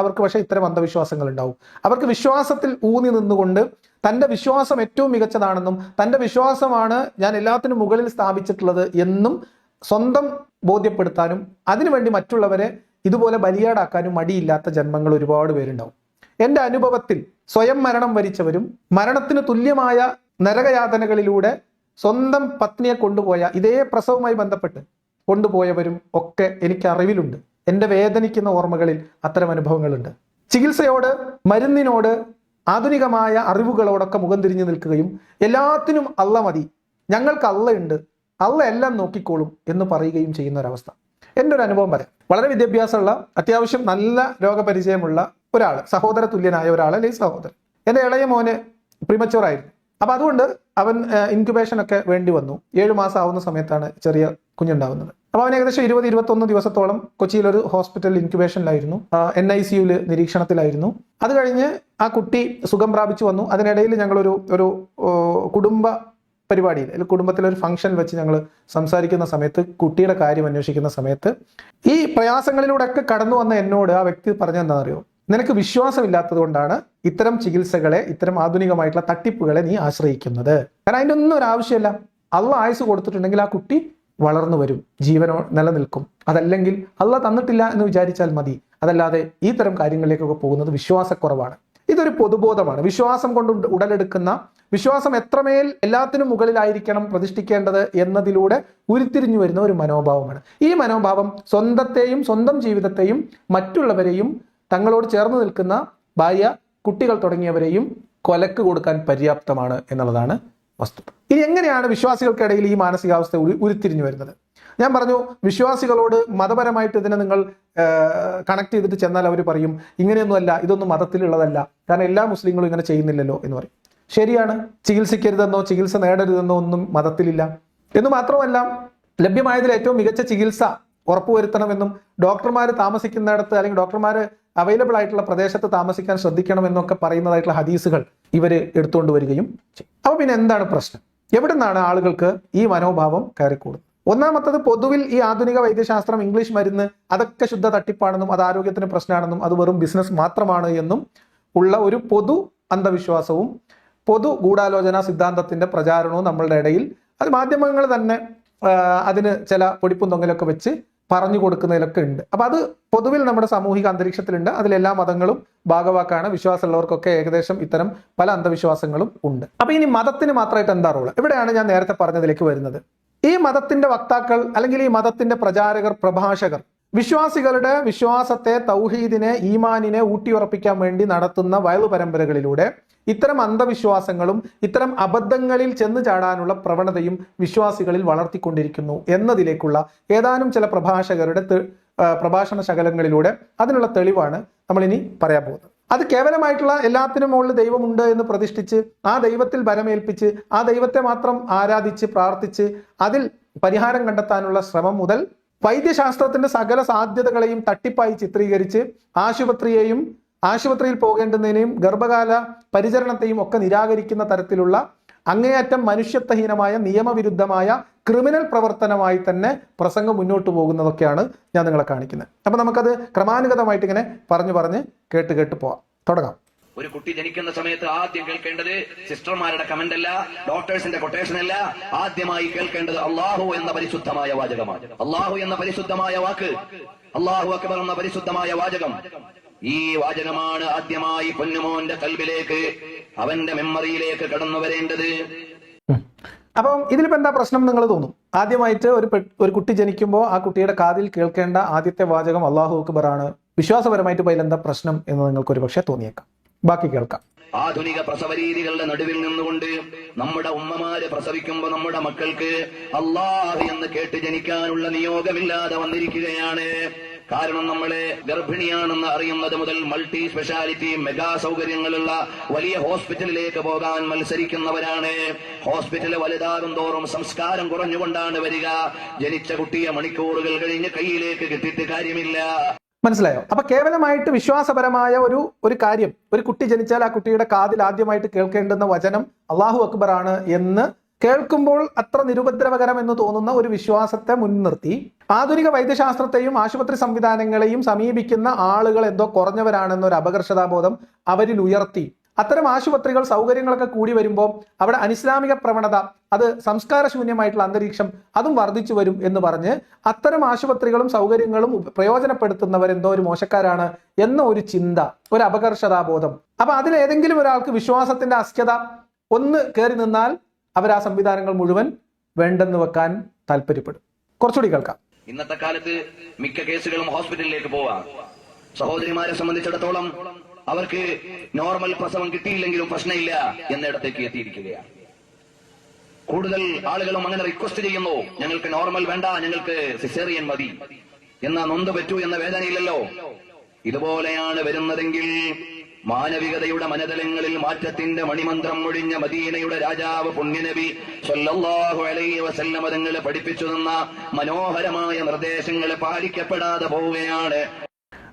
അവർക്ക് പക്ഷേ ഇത്തരം അന്ധവിശ്വാസങ്ങൾ ഉണ്ടാവും. അവർക്ക് വിശ്വാസത്തിൽ ഊന്നി നിന്നുകൊണ്ട് തൻ്റെ വിശ്വാസം ഏറ്റവും മികച്ചതാണെന്നും തൻ്റെ വിശ്വാസമാണ് ഞാൻ എല്ലാത്തിനും മുകളിൽ സ്ഥാപിച്ചിട്ടുള്ളത് എന്നും സ്വന്തം ബോധ്യപ്പെടുത്താനും അതിനുവേണ്ടി മറ്റുള്ളവരെ ഇതുപോലെ ബലിയാടാക്കാനും മടിയില്ലാത്ത ജന്മങ്ങൾ ഒരുപാട് പേരുണ്ടാവും. എൻ്റെ അനുഭവത്തിൽ സ്വയം മരണം വരിച്ചവരും മരണത്തിന് തുല്യമായ നരകയാതനകളിലൂടെ സ്വന്തം പത്നിയെ കൊണ്ടുപോയ, ഇതേ പ്രസവവുമായി ബന്ധപ്പെട്ട് കൊണ്ടുപോയവരും ഒക്കെ എനിക്ക് അറിവിലുണ്ട്. എൻ്റെ വേദനിക്കുന്ന ഓർമ്മകളിൽ അത്തരം അനുഭവങ്ങളുണ്ട്. ചികിത്സയോട്, മരുന്നിനോട്, ആധുനികമായ അറിവുകളോടൊക്കെ മുഖം തിരിഞ്ഞു നിൽക്കുകയും എല്ലാത്തിനും അള്ള മതി, ഞങ്ങൾക്ക് അള്ളയുണ്ട്, അള്ള എല്ലാം നോക്കിക്കോളും എന്ന് പറയുകയും ചെയ്യുന്ന ഒരവസ്ഥ. എൻ്റെ ഒരു അനുഭവം പറയാം. വളരെ വിദ്യാഭ്യാസമുള്ള, അത്യാവശ്യം നല്ല രോഗപരിചയമുള്ള ഒരാൾ, സഹോദര തുല്യനായ ഒരാൾ, അല്ലെങ്കിൽ സഹോദരൻ. എൻ്റെ ഇളയ മോന് പ്രീമച്ചുവറായിരുന്നു. അപ്പം അതുകൊണ്ട് അവൻ ഇൻക്യുബേഷൻ ഒക്കെ വേണ്ടി വന്നു. 7 മാസം ആവുന്ന സമയത്താണ് ചെറിയ കുഞ്ഞുണ്ടാവുന്നത്. അപ്പോൾ അവൻ ഏകദേശം 20-21 ദിവസത്തോളം കൊച്ചിയിലൊരു ഹോസ്പിറ്റൽ ഇൻക്യുബേഷനിലായിരുന്നു, NICU നിരീക്ഷണത്തിലായിരുന്നു. അത് കഴിഞ്ഞ് ആ കുട്ടി സുഖം പ്രാപിച്ചു വന്നു. അതിനിടയിൽ ഞങ്ങളൊരു കുടുംബ പരിപാടിയിൽ, അല്ലെങ്കിൽ കുടുംബത്തിലൊരു ഫംഗ്ഷൻ വെച്ച് ഞങ്ങൾ സംസാരിക്കുന്ന സമയത്ത്, കുട്ടിയുടെ കാര്യം അന്വേഷിക്കുന്ന സമയത്ത് ഈ പ്രയാസങ്ങളിലൂടെയൊക്കെ കടന്നു വന്ന എന്നോട് ആ വ്യക്തി പറഞ്ഞെന്താണെന്നറിയോ, നിനക്ക് വിശ്വാസമില്ലാത്തത് കൊണ്ടാണ് ഇത്തരം ചികിത്സകളെ, ഇത്തരം ആധുനികമായിട്ടുള്ള തട്ടിപ്പുകളെ നീ ആശ്രയിക്കുന്നത്. കാരണം അതിൻ്റെ ഒന്നും ഒരു ആവശ്യമില്ല. അള്ള ആയുസ് കൊടുത്തിട്ടുണ്ടെങ്കിൽ ആ കുട്ടി വളർന്നു വരും, ജീവനോ നിലനിൽക്കും. അതല്ലെങ്കിൽ അള്ള തന്നിട്ടില്ല എന്ന് വിചാരിച്ചാൽ മതി. അതല്ലാതെ ഈ തരം കാര്യങ്ങളിലേക്കൊക്കെ പോകുന്നത് വിശ്വാസക്കുറവാണ്. ഇതൊരു പൊതുബോധമാണ്. വിശ്വാസം കൊണ്ട് ഉടലെടുക്കുന്ന, വിശ്വാസം എത്രമേൽ എല്ലാത്തിനും മുകളിലായിരിക്കണം പ്രതിഷ്ഠിക്കേണ്ടത് എന്നതിലൂടെ ഉരുത്തിരിഞ്ഞു വരുന്ന ഒരു മനോഭാവമാണ്. ഈ മനോഭാവം സ്വന്തത്തെയും സ്വന്തം ജീവിതത്തെയും മറ്റുള്ളവരെയും തങ്ങളോട് ചേർന്ന് നിൽക്കുന്ന ഭാര്യ, കുട്ടികൾ തുടങ്ങിയവരെയും കൊലക്ക് കൊടുക്കാൻ പര്യാപ്തമാണ് എന്നുള്ളതാണ് വസ്തുത. ഇനി എങ്ങനെയാണ് വിശ്വാസികൾക്കിടയിൽ ഈ മാനസികാവസ്ഥ ഉരുത്തിരിഞ്ഞു വരുന്നത്? ഞാൻ പറഞ്ഞു, വിശ്വാസികളോട് മതപരമായിട്ട് ഇതിനെ നിങ്ങൾ കണക്ട് ചെയ്തിട്ട് ചെന്നാൽ അവർ പറയും ഇങ്ങനെയൊന്നുമല്ല, ഇതൊന്നും മതത്തിലുള്ളതല്ല, കാരണം എല്ലാ മുസ്ലിങ്ങളും ഇങ്ങനെ ചെയ്യുന്നില്ലല്ലോ എന്ന് പറയും. ശരിയാണ്, ചികിത്സിക്കരുതെന്നോ ചികിത്സ നേടരുതെന്നോ ഒന്നും മതത്തിലില്ല. എന്ന് മാത്രമല്ല, ലഭ്യമായതിൽ ഏറ്റവും മികച്ച ചികിത്സ ഉറപ്പുവരുത്തണമെന്നും ഡോക്ടർമാർ താമസിക്കുന്നിടത്ത് അല്ലെങ്കിൽ ഡോക്ടർമാർ അവൈലബിൾ ആയിട്ടുള്ള പ്രദേശത്ത് താമസിക്കാൻ ശ്രദ്ധിക്കണമെന്നൊക്കെ പറയുന്നതായിട്ടുള്ള ഹദീസുകൾ ഇവർ എടുത്തുകൊണ്ട് വരികയും ചെയ്യും. അപ്പോൾ പിന്നെ എന്താണ് പ്രശ്നം? എവിടെ നിന്നാണ് ആളുകൾക്ക് ഈ മനോഭാവം കയറിക്കൂടുന്നത്? ഒന്നാമത്തത്, പൊതുവിൽ ഈ ആധുനിക വൈദ്യശാസ്ത്രം, ഇംഗ്ലീഷ് മരുന്ന് അതൊക്കെ ശുദ്ധ തട്ടിപ്പാണെന്നും അത് ആരോഗ്യത്തിന് പ്രശ്നമാണെന്നും അത് വെറും ബിസിനസ് മാത്രമാണ് എന്നും ഉള്ള ഒരു പൊതു അന്ധവിശ്വാസവും പൊതു ഗൂഢാലോചന സിദ്ധാന്തത്തിന്റെ പ്രചാരണവും നമ്മളുടെ ഇടയിൽ, അത് മാധ്യമങ്ങൾ തന്നെ അതിന് ചില പൊടിപ്പും തൊങ്ങലൊക്കെ വെച്ച് പറഞ്ഞു കൊടുക്കുന്നതിലൊക്കെ ഉണ്ട്. അപ്പൊ അത് പൊതുവിൽ നമ്മുടെ സാമൂഹിക അന്തരീക്ഷത്തിലുണ്ട്. അതിലെല്ലാ മതങ്ങളും ഭാഗവാക്കാണ്. വിശ്വാസമുള്ളവർക്കൊക്കെ ഏകദേശം ഇത്തരം പല അന്ധവിശ്വാസങ്ങളും ഉണ്ട്. അപ്പൊ ഇനി മതത്തിന് മാത്രമായിട്ട് എന്താ റോള്? ഇവിടെയാണ് ഞാൻ നേരത്തെ പറഞ്ഞതിലേക്ക് വരുന്നത്. ഈ മതത്തിന്റെ വക്താക്കൾ അല്ലെങ്കിൽ ഈ മതത്തിന്റെ പ്രചാരകർ, പ്രഭാഷകർ വിശ്വാസികളുടെ വിശ്വാസത്തെ, തൗഹീദിനെ, ഈമാനിനെ ഊട്ടിയുറപ്പിക്കാൻ വേണ്ടി നടത്തുന്ന വയലു പരമ്പരകളിലൂടെ ഇത്തരം അന്ധവിശ്വാസങ്ങളും ഇത്തരം അബദ്ധങ്ങളിൽ ചെന്ന് ചാടാനുള്ള പ്രവണതയും വിശ്വാസികളിൽ വളർത്തിക്കൊണ്ടിരിക്കുന്നു എന്നതിലേക്കുള്ള ഏതാനും ചില പ്രഭാഷകരുടെ പ്രഭാഷണ ശകലങ്ങളിലൂടെ അതിനുള്ള തെളിവാണ് നമ്മളിനി പറയാൻ പോകുന്നത്. അത് കേവലമായിട്ടുള്ള എല്ലാത്തിനും മുകളിൽ ദൈവമുണ്ട് എന്ന് പ്രതിഷ്ഠിച്ച് ആ ദൈവത്തിൽ ബലമേൽപ്പിച്ച് ആ ദൈവത്തെ മാത്രം ആരാധിച്ച് പ്രാർത്ഥിച്ച് അതിൽ പരിഹാരം കണ്ടെത്താനുള്ള ശ്രമം മുതൽ വൈദ്യശാസ്ത്രത്തിന്റെ സകല സാധ്യതകളെയും തട്ടിപ്പായി ചിത്രീകരിച്ച് ആശുപത്രിയിൽ പോകേണ്ടുന്നതിനെയും ഗർഭകാല പരിചരണത്തെയും ഒക്കെ നിരാകരിക്കുന്ന തരത്തിലുള്ള അങ്ങേയറ്റം മനുഷ്യത്വഹീനമായ നിയമവിരുദ്ധമായ ക്രിമിനൽ പ്രവർത്തനമായി തന്നെ പ്രസംഗം മുന്നോട്ട് പോകുന്നതൊക്കെയാണ് ഞാൻ നിങ്ങളെ കാണിക്കുന്നത്. അപ്പൊ നമുക്കത് ക്രമാനുഗതമായിട്ട് ഇങ്ങനെ പറഞ്ഞു കേട്ട് പോവാം. തുടങ്ങാം. ഒരു കുട്ടി ജനിക്കുന്ന സമയത്ത് ആദ്യം കേൾക്കേണ്ടത് സിസ്റ്റർമാരുടെ കമന്റ് അല്ല, ഡോക്ടേഴ്സിന്റെ കൊട്ടേഷൻ അല്ല. ആദ്യമായി കേൾക്കേണ്ടത് അള്ളാഹു എന്ന പരിശുദ്ധമായ വാചകമാണ്. അള്ളാഹു എന്ന പരിശുദ്ധമായ വാക്ക്, അള്ളാഹു അക്ബർ എന്ന പരിശുദ്ധമായ വാചകം, ഈ വാചകമാണ് ആദ്യമായി പൊന്നുമോന്റെ കൽബിലേക്ക്, അവന്റെ മെമ്മറിയിലേക്ക് കടന്നു വരേണ്ടത്. അപ്പം ഇതിലിപ്പോ എന്താ പ്രശ്നം നിങ്ങൾ തോന്നും? ആദ്യമായിട്ട് ഒരു കുട്ടി ജനിക്കുമ്പോൾ ആ കുട്ടിയുടെ കാതിൽ കേൾക്കേണ്ട ആദ്യത്തെ വാചകം അള്ളാഹു അക്ബർ ആണ്. വിശ്വാസപരമായിട്ട് അതിൽ എന്താ പ്രശ്നം എന്ന് നിങ്ങൾക്ക് ഒരു പക്ഷേ തോന്നിയേക്കാം. ബാക്കി കേൾക്കാം. ആധുനിക പ്രസവ രീതികളുടെ നടുവിൽ നിന്നുകൊണ്ട് നമ്മുടെ ഉമ്മമാര് പ്രസവിക്കുമ്പോൾ നമ്മുടെ മക്കൾക്ക് അല്ലാഹ് എന്ന് കേട്ട് ജനിക്കാനുള്ള നിയോഗമില്ലാതെ വന്നിരിക്കുകയാണ്. കാരണം നമ്മളെ ഗർഭിണിയാണെന്ന് അറിയുന്നത് മുതൽ മൾട്ടി സ്പെഷ്യാലിറ്റി മെഗാ സൗകര്യങ്ങളുള്ള വലിയ ഹോസ്പിറ്റലിലേക്ക് പോകാൻ മത്സരിക്കുന്നവരാണ്. ഹോസ്പിറ്റൽ വലുതാകും തോറും സംസ്കാരം കുറഞ്ഞുകൊണ്ടാണ് വരിക. ജനിച്ച കുട്ടിയെ മണിക്കൂറുകൾ കഴിഞ്ഞ് കയ്യിലേക്ക് കിട്ടിയിട്ട് കാര്യമില്ല. മനസ്സിലായോ? അപ്പൊ കേവലമായിട്ട് വിശ്വാസപരമായ ഒരു കാര്യം, ഒരു കുട്ടി ജനിച്ചാൽ ആ കുട്ടിയുടെ കാതിൽ ആദ്യമായിട്ട് കേൾക്കേണ്ടുന്ന വചനം അള്ളാഹു അക്ബർ ആണ് എന്ന് കേൾക്കുമ്പോൾ അത്ര നിരുപദ്രവകരം എന്ന് തോന്നുന്ന ഒരു വിശ്വാസത്തെ മുൻനിർത്തി ആധുനിക വൈദ്യശാസ്ത്രത്തെയും ആശുപത്രി സംവിധാനങ്ങളെയും സമീപിക്കുന്ന ആളുകൾ എന്തോ കുറഞ്ഞവരാണെന്നൊരു അപകർഷതാബോധം അവരിൽ ഉയർത്തി അത്തരം ആശുപത്രികൾ, സൗകര്യങ്ങളൊക്കെ കൂടി വരുമ്പോൾ അവിടെ അനിസ്ലാമിക പ്രവണത, അത് സംസ്കാരശൂന്യമായിട്ടുള്ള അന്തരീക്ഷം അതും വർദ്ധിച്ചു വരും എന്ന് പറഞ്ഞ് അത്തരം ആശുപത്രികളും സൗകര്യങ്ങളും പ്രയോജനപ്പെടുത്തുന്നവരെന്തോ ഒരു മോശക്കാരാണ് എന്ന ഒരു ചിന്ത, ഒരു അപകർഷതാബോധം. അപ്പൊ അതിലേതെങ്കിലും ഒരാൾക്ക് വിശ്വാസത്തിന്റെ അസ്ക്യത ഒന്ന് കയറി നിന്നാൽ അവർ ആ സംവിധാനങ്ങൾ മുഴുവൻ വേണ്ടെന്ന് വെക്കാൻ താല്പര്യപ്പെടും. കുറച്ചുകൂടി കേൾക്കാം. ഇന്നത്തെ കാലത്ത് മിക്ക കേസുകളും ഹോസ്പിറ്റലിലേക്ക് പോവാം. സഹോദരിമാരെ സംബന്ധിച്ചിടത്തോളം അവർക്ക് നോർമൽ പ്രസവം കിട്ടിയില്ലെങ്കിലും പ്രശ്നമില്ല എന്നിടത്തേക്ക് എത്തിയിരിക്കുകയാണ്. കൂടുതൽ ആളുകളും അങ്ങനെ റിക്വസ്റ്റ് ചെയ്യുന്നു, ഞങ്ങൾക്ക് നോർമൽ വേണ്ട, ഞങ്ങൾക്ക് സിസേറിയൻ മതി. എന്നാ നൊന്ത് പറ്റൂ എന്ന വേദനയില്ലല്ലോ. ഇതുപോലെയാണ് വരുന്നതെങ്കിൽ മാനവികതയുടെ മനതലങ്ങളിൽ മാറ്റത്തിന്റെ മണിമന്ത്രം ഒഴിഞ്ഞ മദീനയുടെ രാജാവ് പുണ്യനബി സ്വല്ലല്ലാഹു അലൈഹി വസല്ലം തങ്ങളെ പഠിപ്പിച്ചു തന്ന മനോഹരമായ നിർദ്ദേശങ്ങളെ പാലിക്കപ്പെടാതെ പോവുകയാണ്.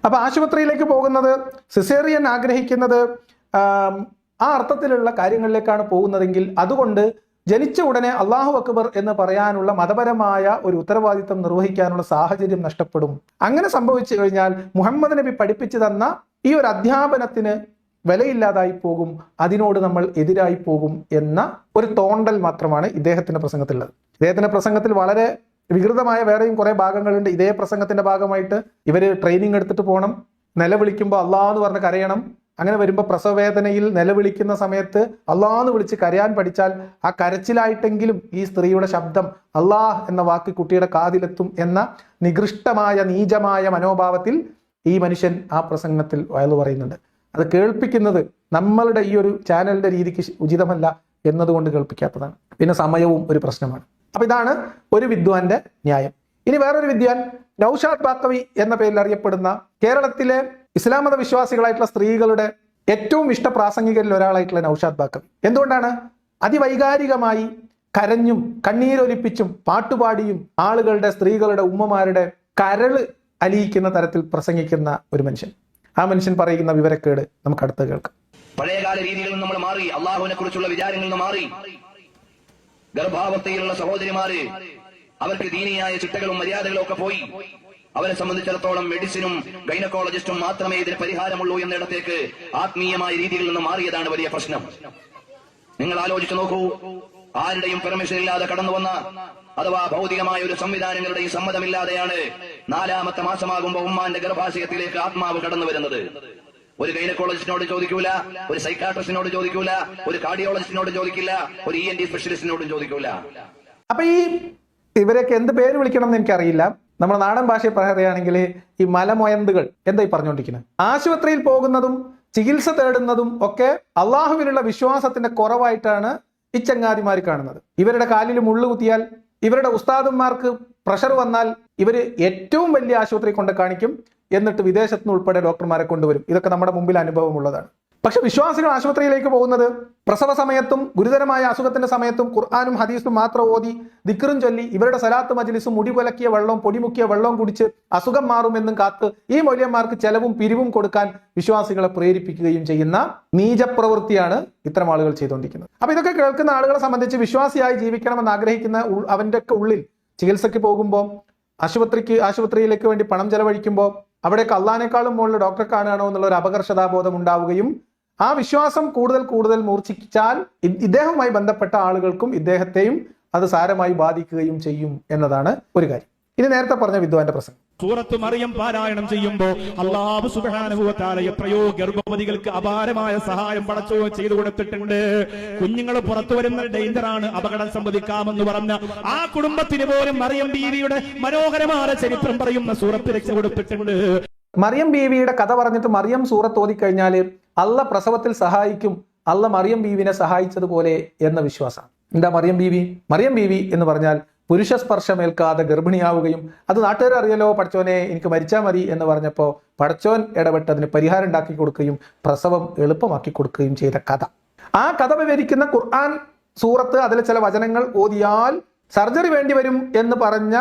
അപ്പൊ ആശുപത്രിയിലേക്ക് പോകുന്നത്, സിസേറിയൻ ആഗ്രഹിക്കുന്നത് ആ അർത്ഥത്തിലുള്ള കാര്യങ്ങളിലേക്കാണ് പോകുന്നതെങ്കിൽ അതുകൊണ്ട് ജനിച്ച ഉടനെ അള്ളാഹു അക്ബർ എന്ന് പറയാനുള്ള മതപരമായ ഒരു ഉത്തരവാദിത്തം നിർവഹിക്കാനുള്ള സാഹചര്യം നഷ്ടപ്പെടും. അങ്ങനെ സംഭവിച്ചു കഴിഞ്ഞാൽ മുഹമ്മദ് നബി പഠിപ്പിച്ചു തന്ന ഈ ഒരു അധ്യാപനത്തിന് വിലയില്ലാതായി പോകും, അതിനോട് നമ്മൾ എതിരായി പോകും എന്ന ഒരു തോണ്ടൽ മാത്രമാണ് ഇദ്ദേഹത്തിന്റെ പ്രസംഗത്തിലുള്ളത്. ഇദ്ദേഹത്തിന്റെ പ്രസംഗത്തിൽ വളരെ വികൃതമായ വേറെയും കുറെ ഭാഗങ്ങളുണ്ട്. ഇതേ പ്രസംഗത്തിന്റെ ഭാഗമായിട്ട് ഇവര് ട്രെയിനിങ് എടുത്തിട്ട് പോകണം, നിലവിളിക്കുമ്പോൾ അള്ളാഹ് എന്ന് പറഞ്ഞ് കരയണം. അങ്ങനെ വരുമ്പോൾ പ്രസവവേദനയിൽ നിലവിളിക്കുന്ന സമയത്ത് അള്ളാഹ് എന്ന് വിളിച്ച് കരയാൻ പഠിച്ചാൽ ആ കരച്ചിലായിട്ടെങ്കിലും ഈ സ്ത്രീയുടെ ശബ്ദം അള്ളാഹ് എന്ന വാക്ക് കുട്ടിയുടെ കാതിലെത്തും എന്ന നികൃഷ്ടമായ നീചമായ മനോഭാവത്തിൽ ഈ മനുഷ്യൻ ആ പ്രസംഗത്തിൽ വയലു പറയുന്നുണ്ട്. അത് കേൾപ്പിക്കുന്നത് നമ്മളുടെ ഈ ഒരു ചാനലിന്റെ രീതിക്ക് ഉചിതമല്ല എന്നതുകൊണ്ട് കേൾപ്പിക്കാത്തതാണ്. പിന്നെ സമയവും ഒരു പ്രശ്നമാണ്. അപ്പൊ ഇതാണ് ഒരു വിദ്വാന്റെ ന്യായം. ഇനി വേറൊരു വിദ്വാൻ നൗഷാദ് ബാക്കവി എന്ന പേരിൽ അറിയപ്പെടുന്ന കേരളത്തിലെ ഇസ്ലാം മത വിശ്വാസികളായിട്ടുള്ള സ്ത്രീകളുടെ ഏറ്റവും ഇഷ്ടപ്രാസംഗികരിൽ ഒരാളായിട്ടുള്ള നൗഷാദ് ബാക്കവി എന്തുകൊണ്ടാണ് അതിവൈകാരികമായി കരഞ്ഞും കണ്ണീരൊലിപ്പിച്ചും പാട്ടുപാടിയും ആളുകളുടെ, സ്ത്രീകളുടെ, ഉമ്മമാരുടെ കരള് അലിയിക്കുന്ന തരത്തിൽ പ്രസംഗിക്കുന്ന ഒരു മനുഷ്യൻ. ആ മനുഷ്യൻ പറയുന്ന വിവരക്കേട് നമുക്ക് അടുത്ത് കേൾക്കാം. പഴയകാല രീതികളിൽ നമ്മൾ മാറി, അള്ളാഹുവിനെ കുറിച്ചുള്ള വിചാരങ്ങളിൽ നിന്ന് മാറി. ഗർഭാവസ്ഥയിലുള്ള സഹോദരിമാര് അവർക്ക് ദീനിയായ ചിട്ടകളും മര്യാദകളും ഒക്കെ പോയി. അവരെ സംബന്ധിച്ചിടത്തോളം മെഡിസിനും ഗൈനക്കോളജിസ്റ്റും മാത്രമേ ഇതിന് പരിഹാരമുള്ളൂ എന്നിടത്തേക്ക് ആത്മീയമായ രീതിയിൽ നിന്ന് മാറിയതാണ് വലിയ പ്രശ്നം. നിങ്ങൾ ആലോചിച്ചു നോക്കൂ, ആരുടെയും പെർമിഷൻ ഇല്ലാതെ കടന്നു വന്ന അഥവാ ഭൗതികമായ ഒരു സംവിധാനങ്ങളുടെയും സമ്മതമില്ലാതെയാണ് 4ാമത്തെ മാസമാകുമ്പോൾ ഉമ്മാന്റെ ഗർഭാശയത്തിലേക്ക് ആത്മാവ് കടന്നു വരുന്നത്. ഒരു ഗൈനക്കോളജിസ്റ്റിനോട് ചോദിക്കൂല, ഒരു സൈക്കാട്രിസ്റ്റിനോട് ചോദിക്കൂല, ഒരു കാർഡിയോളജിസ്റ്റിനോട് ചോദിക്കില്ല, ഒരു ENT സ്പെഷ്യലിസ്റ്റിനോടും ചോദിക്കൂല. അപ്പൊ ഇവരൊക്കെ എന്ത് പേര് വിളിക്കണം എന്ന് എനിക്കറിയില്ല. നമ്മുടെ നാടൻ ഭാഷയിൽ പറയുകയാണെങ്കിൽ ഈ മലമൊയന്തുകൾ എന്തായി പറഞ്ഞുകൊണ്ടിരിക്കുന്നത്. ആശുപത്രിയിൽ പോകുന്നതും ചികിത്സ തേടുന്നതും ഒക്കെ അള്ളാഹുവിലുള്ള വിശ്വാസത്തിന്റെ കുറവായിട്ടാണ് ഈ ചങ്ങാതിമാർ കാണുന്നത്. ഇവരുടെ കാലിൽ മുള്ളു കുത്തിയാൽ, ഇവരുടെ ഉസ്താദന്മാർക്ക് പ്രഷർ വന്നാൽ ഇവര് ഏറ്റവും വലിയ ആശുപത്രി കൊണ്ട് കാണിക്കും, എന്നിട്ട് വിദേശത്തു നിന്ന് ഉൾപ്പെടെ ഡോക്ടർമാരെ കൊണ്ടുവരും. ഇതൊക്കെ നമ്മുടെ മുമ്പിൽ അനുഭവമുള്ളതാണ്. പക്ഷെ വിശ്വാസികൾ ആശുപത്രിയിലേക്ക് പോകുന്നത് പ്രസവ സമയത്തും ഗുരുതരമായ അസുഖത്തിന്റെ സമയത്തും ഖുർആനും ഹദീസും മാത്രം ഓതി ദിക്റും ചൊല്ലി ഇവരുടെ സലാത്ത് മജ്ലിസും മുടി കുലക്കിയ വെള്ളവും പൊടിമുക്കിയ വെള്ളവും കുടിച്ച് അസുഖം മാറുമെന്നും കാത്ത് ഈ മൗലവിമാർക്ക് ചെലവും പിരിവും കൊടുക്കാൻ വിശ്വാസികളെ പ്രേരിപ്പിക്കുകയും ചെയ്യുന്ന നീചപ്രവൃത്തിയാണ് ഇത്തരം ആളുകൾ ചെയ്തുകൊണ്ടിരിക്കുന്നത്. അപ്പൊ ഇതൊക്കെ കേൾക്കുന്ന ആളുകളെ സംബന്ധിച്ച് വിശ്വാസിയായി ജീവിക്കണമെന്ന് ആഗ്രഹിക്കുന്ന അവന്റെ ഒക്കെ ഉള്ളിൽ ചികിത്സയ്ക്ക് പോകുമ്പോൾ ആശുപത്രിയിലേക്ക് വേണ്ടി പണം ചെലവഴിക്കുമ്പോൾ അവിടേക്ക് അള്ളാഹിനേക്കാളും മുകളിൽ ഡോക്ടറെ കാണുകയാണോ എന്നുള്ള ഒരു അപകർഷതാബോധം ഉണ്ടാവുകയും ആ വിശ്വാസം കൂടുതൽ മൂർച്ഛിച്ചാൽ ഇദ്ദേഹവുമായി ബന്ധപ്പെട്ട ആളുകൾക്കും ഇദ്ദേഹത്തെയും അത് സാരമായി ബാധിക്കുകയും ചെയ്യും എന്നതാണ് ഒരു കാര്യം. ഇനി നേരത്തെ പറഞ്ഞ വിദ്വാന്റെ പ്രസംഗം. സൂറത്ത് മറിയം പാരായണം ചെയ്യുമ്പോൾ അല്ലാഹു സുബ്ഹാനഹു വ തആല എത്രയോ ഗർഭവതികൾക്ക് അപാരമായ സഹായം പടച്ചോൻ ചെയ്തു കൊടുത്തിട്ടുണ്ട്. കുഞ്ഞുങ്ങൾ പുറത്തു വരുന്ന ഡേഞ്ചറാണ്, അപകടം സംഭവിക്കാമെന്ന് പറഞ്ഞ ആ കുടുംബത്തിന് പോലും മറിയം ബീവിയുടെ മനോഹരമായ ചരിത്രം പറയുന്ന സൂറത്ത് രക്ഷ കൊടുത്തിട്ടുണ്ട്. മറിയം ബീവിയുടെ കഥ പറഞ്ഞിട്ട് മറിയം സൂറത്ത് ഓതിക്കഴിഞ്ഞാൽ അള്ള പ്രസവത്തിൽ സഹായിക്കും, അള്ള മറിയം ബീവിനെ സഹായിച്ചതുപോലെ എന്ന വിശ്വാസം. എന്താ മറിയം ബീവി എന്ന് പറഞ്ഞാൽ പുരുഷ സ്പർശമേൽക്കാതെ ഗർഭിണിയാവുകയും അത് നാട്ടുകാർ അറിയലോ, പടച്ചോനെ എനിക്ക് മരിച്ചാൽ മതി എന്ന് പറഞ്ഞപ്പോൾ പടച്ചോൻ ഇടപെട്ട് അതിന് പരിഹാരം ഉണ്ടാക്കി കൊടുക്കുകയും പ്രസവം എളുപ്പമാക്കി കൊടുക്കുകയും ചെയ്ത കഥ. ആ കഥ വിവരിക്കുന്ന ഖുർആൻ സൂറത്ത്, അതിലെ ചില വചനങ്ങൾ ഓതിയാൽ സർജറി വേണ്ടി വരും എന്ന് പറഞ്ഞ